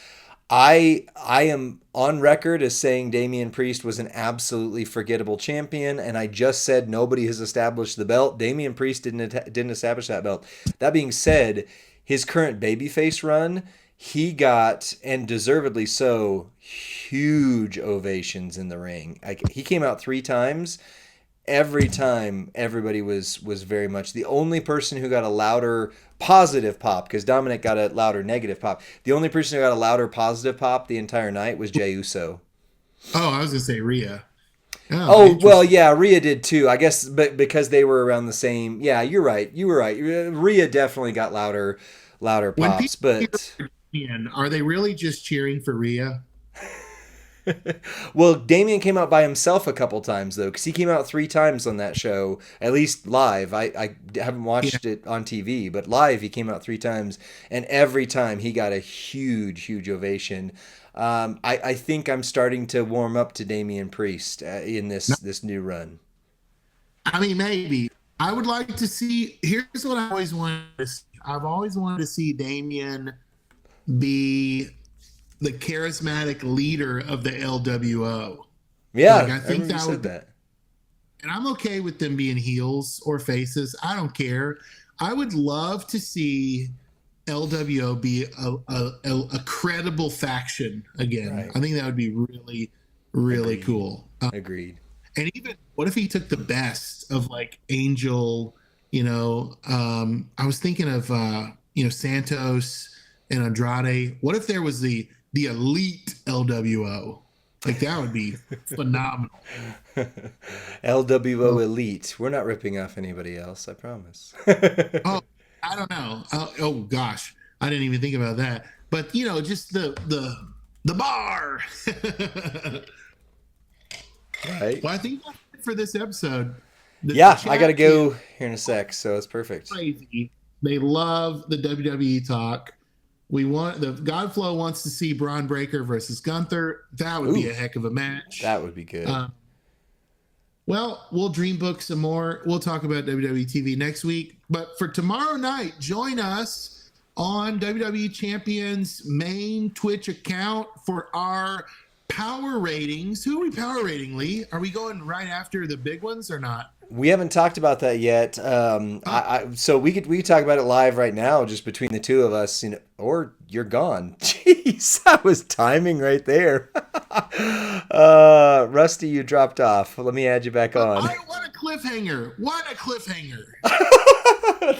I am on record as saying Damian Priest was an absolutely forgettable champion, and I just said nobody has established the belt. Damian Priest didn't establish that belt. That being said, his current babyface run, he got, and deservedly so, huge ovations in the ring. He came out 3 times. Every time, everybody was very much the only person who got a louder positive pop, because Dominic got a louder negative pop. The only person who got a louder positive pop the entire night was Jey Uso. Oh, I was gonna say Rhea. Oh well, yeah, Rhea did too. I guess, but because they were around the same. Yeah, you're right. You were right. Rhea definitely got louder pops. But are they really just cheering for Rhea? Well, Damian came out by himself a couple times, though, because he came out 3 times on that show, at least live. I haven't watched it on TV, but live he came out 3 times, and every time he got a huge, huge ovation. I think I'm starting to warm up to Damian Priest in this new run. I mean, maybe. I would like to see, here's what I always wanted to see. I've always wanted to see Damian be the charismatic leader of the LWO. Yeah, I think that. And I'm okay with them being heels or faces. I don't care. I would love to see LWO be a credible faction again. Right. I think that would be really, really cool. Agreed. And even, what if he took the best of like Angel, I was thinking of, Santos and Andrade. What if there was the elite LWO? Like, that would be phenomenal. LWO elite. We're not ripping off anybody else, I promise. Oh, I don't know. Oh gosh, I didn't even think about that. But just the bar. Right. Well, I think that's it for this episode. I gotta go here in a sec, so it's perfect. Crazy. They love the WWE talk. The Godflow wants to see Braun Breaker versus Gunther. That would be a heck of a match. That would be good. Well, we'll dream book some more. We'll talk about WWE TV next week. But for tomorrow night, join us on WWE Champions main Twitch account for our power ratings. Who are we power rating, Lee? Are we going right after the big ones or not? We haven't talked about that yet. So we could talk about it live right now, just between the two of us, or you're gone. Jeez, that was timing right there. Rusty, you dropped off. Let me add you back on. What a cliffhanger. What a cliffhanger.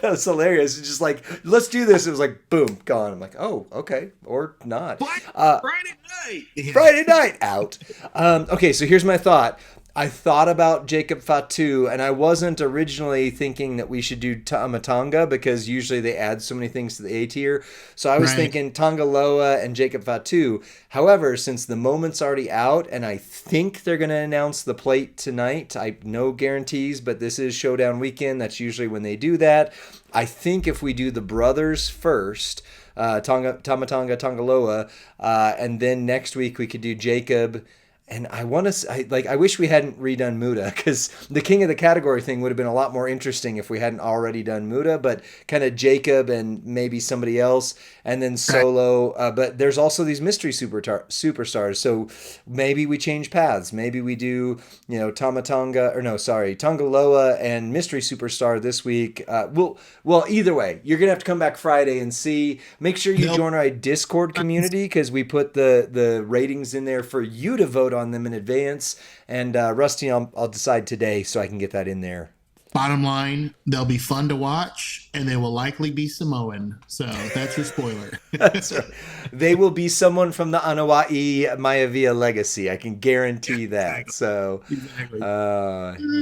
That was hilarious. It's just like, let's do this. It was like, boom, gone. I'm like, oh, okay, or not. Friday night. Yeah. Friday night, out. Okay, so here's my thought. I thought about Jacob Fatu, and I wasn't originally thinking that we should do Tama Tonga, because usually they add so many things to the A tier. So I was thinking Tonga Loa and Jacob Fatu. However, since the moment's already out, and I think they're going to announce the plate tonight, no guarantees, but this is Showdown Weekend. That's usually when they do that. I think if we do the brothers first, Tama Tonga, Tonga Loa, and then next week we could do Jacob. And I wish we hadn't redone Muda, because the king of the category thing would have been a lot more interesting if we hadn't already done Muda, but kind of Jacob and maybe somebody else, and then Solo. But there's also these mystery superstars. So maybe we change paths. Maybe we do, Tonga Loa and mystery superstar this week. Well, either way, you're going to have to come back Friday and see. Make sure you join our Discord community, because we put the ratings in there for you to vote on them in advance, and Rusty, I'll decide today so I can get that in there. Bottom line, they'll be fun to watch, and they will likely be Samoan. So that's your spoiler. That's right. They will be someone from the Anawa'i Maivia legacy. I can guarantee that. So, exactly.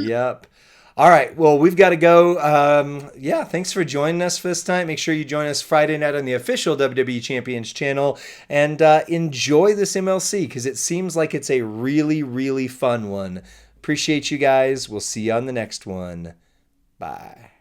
Yep. All right. Well, we've got to go. Yeah, thanks for joining us for this time. Make sure you join us Friday night on the official WWE Champions channel and enjoy this MLC because it seems like it's a really, really fun one. Appreciate you guys. We'll see you on the next one. Bye.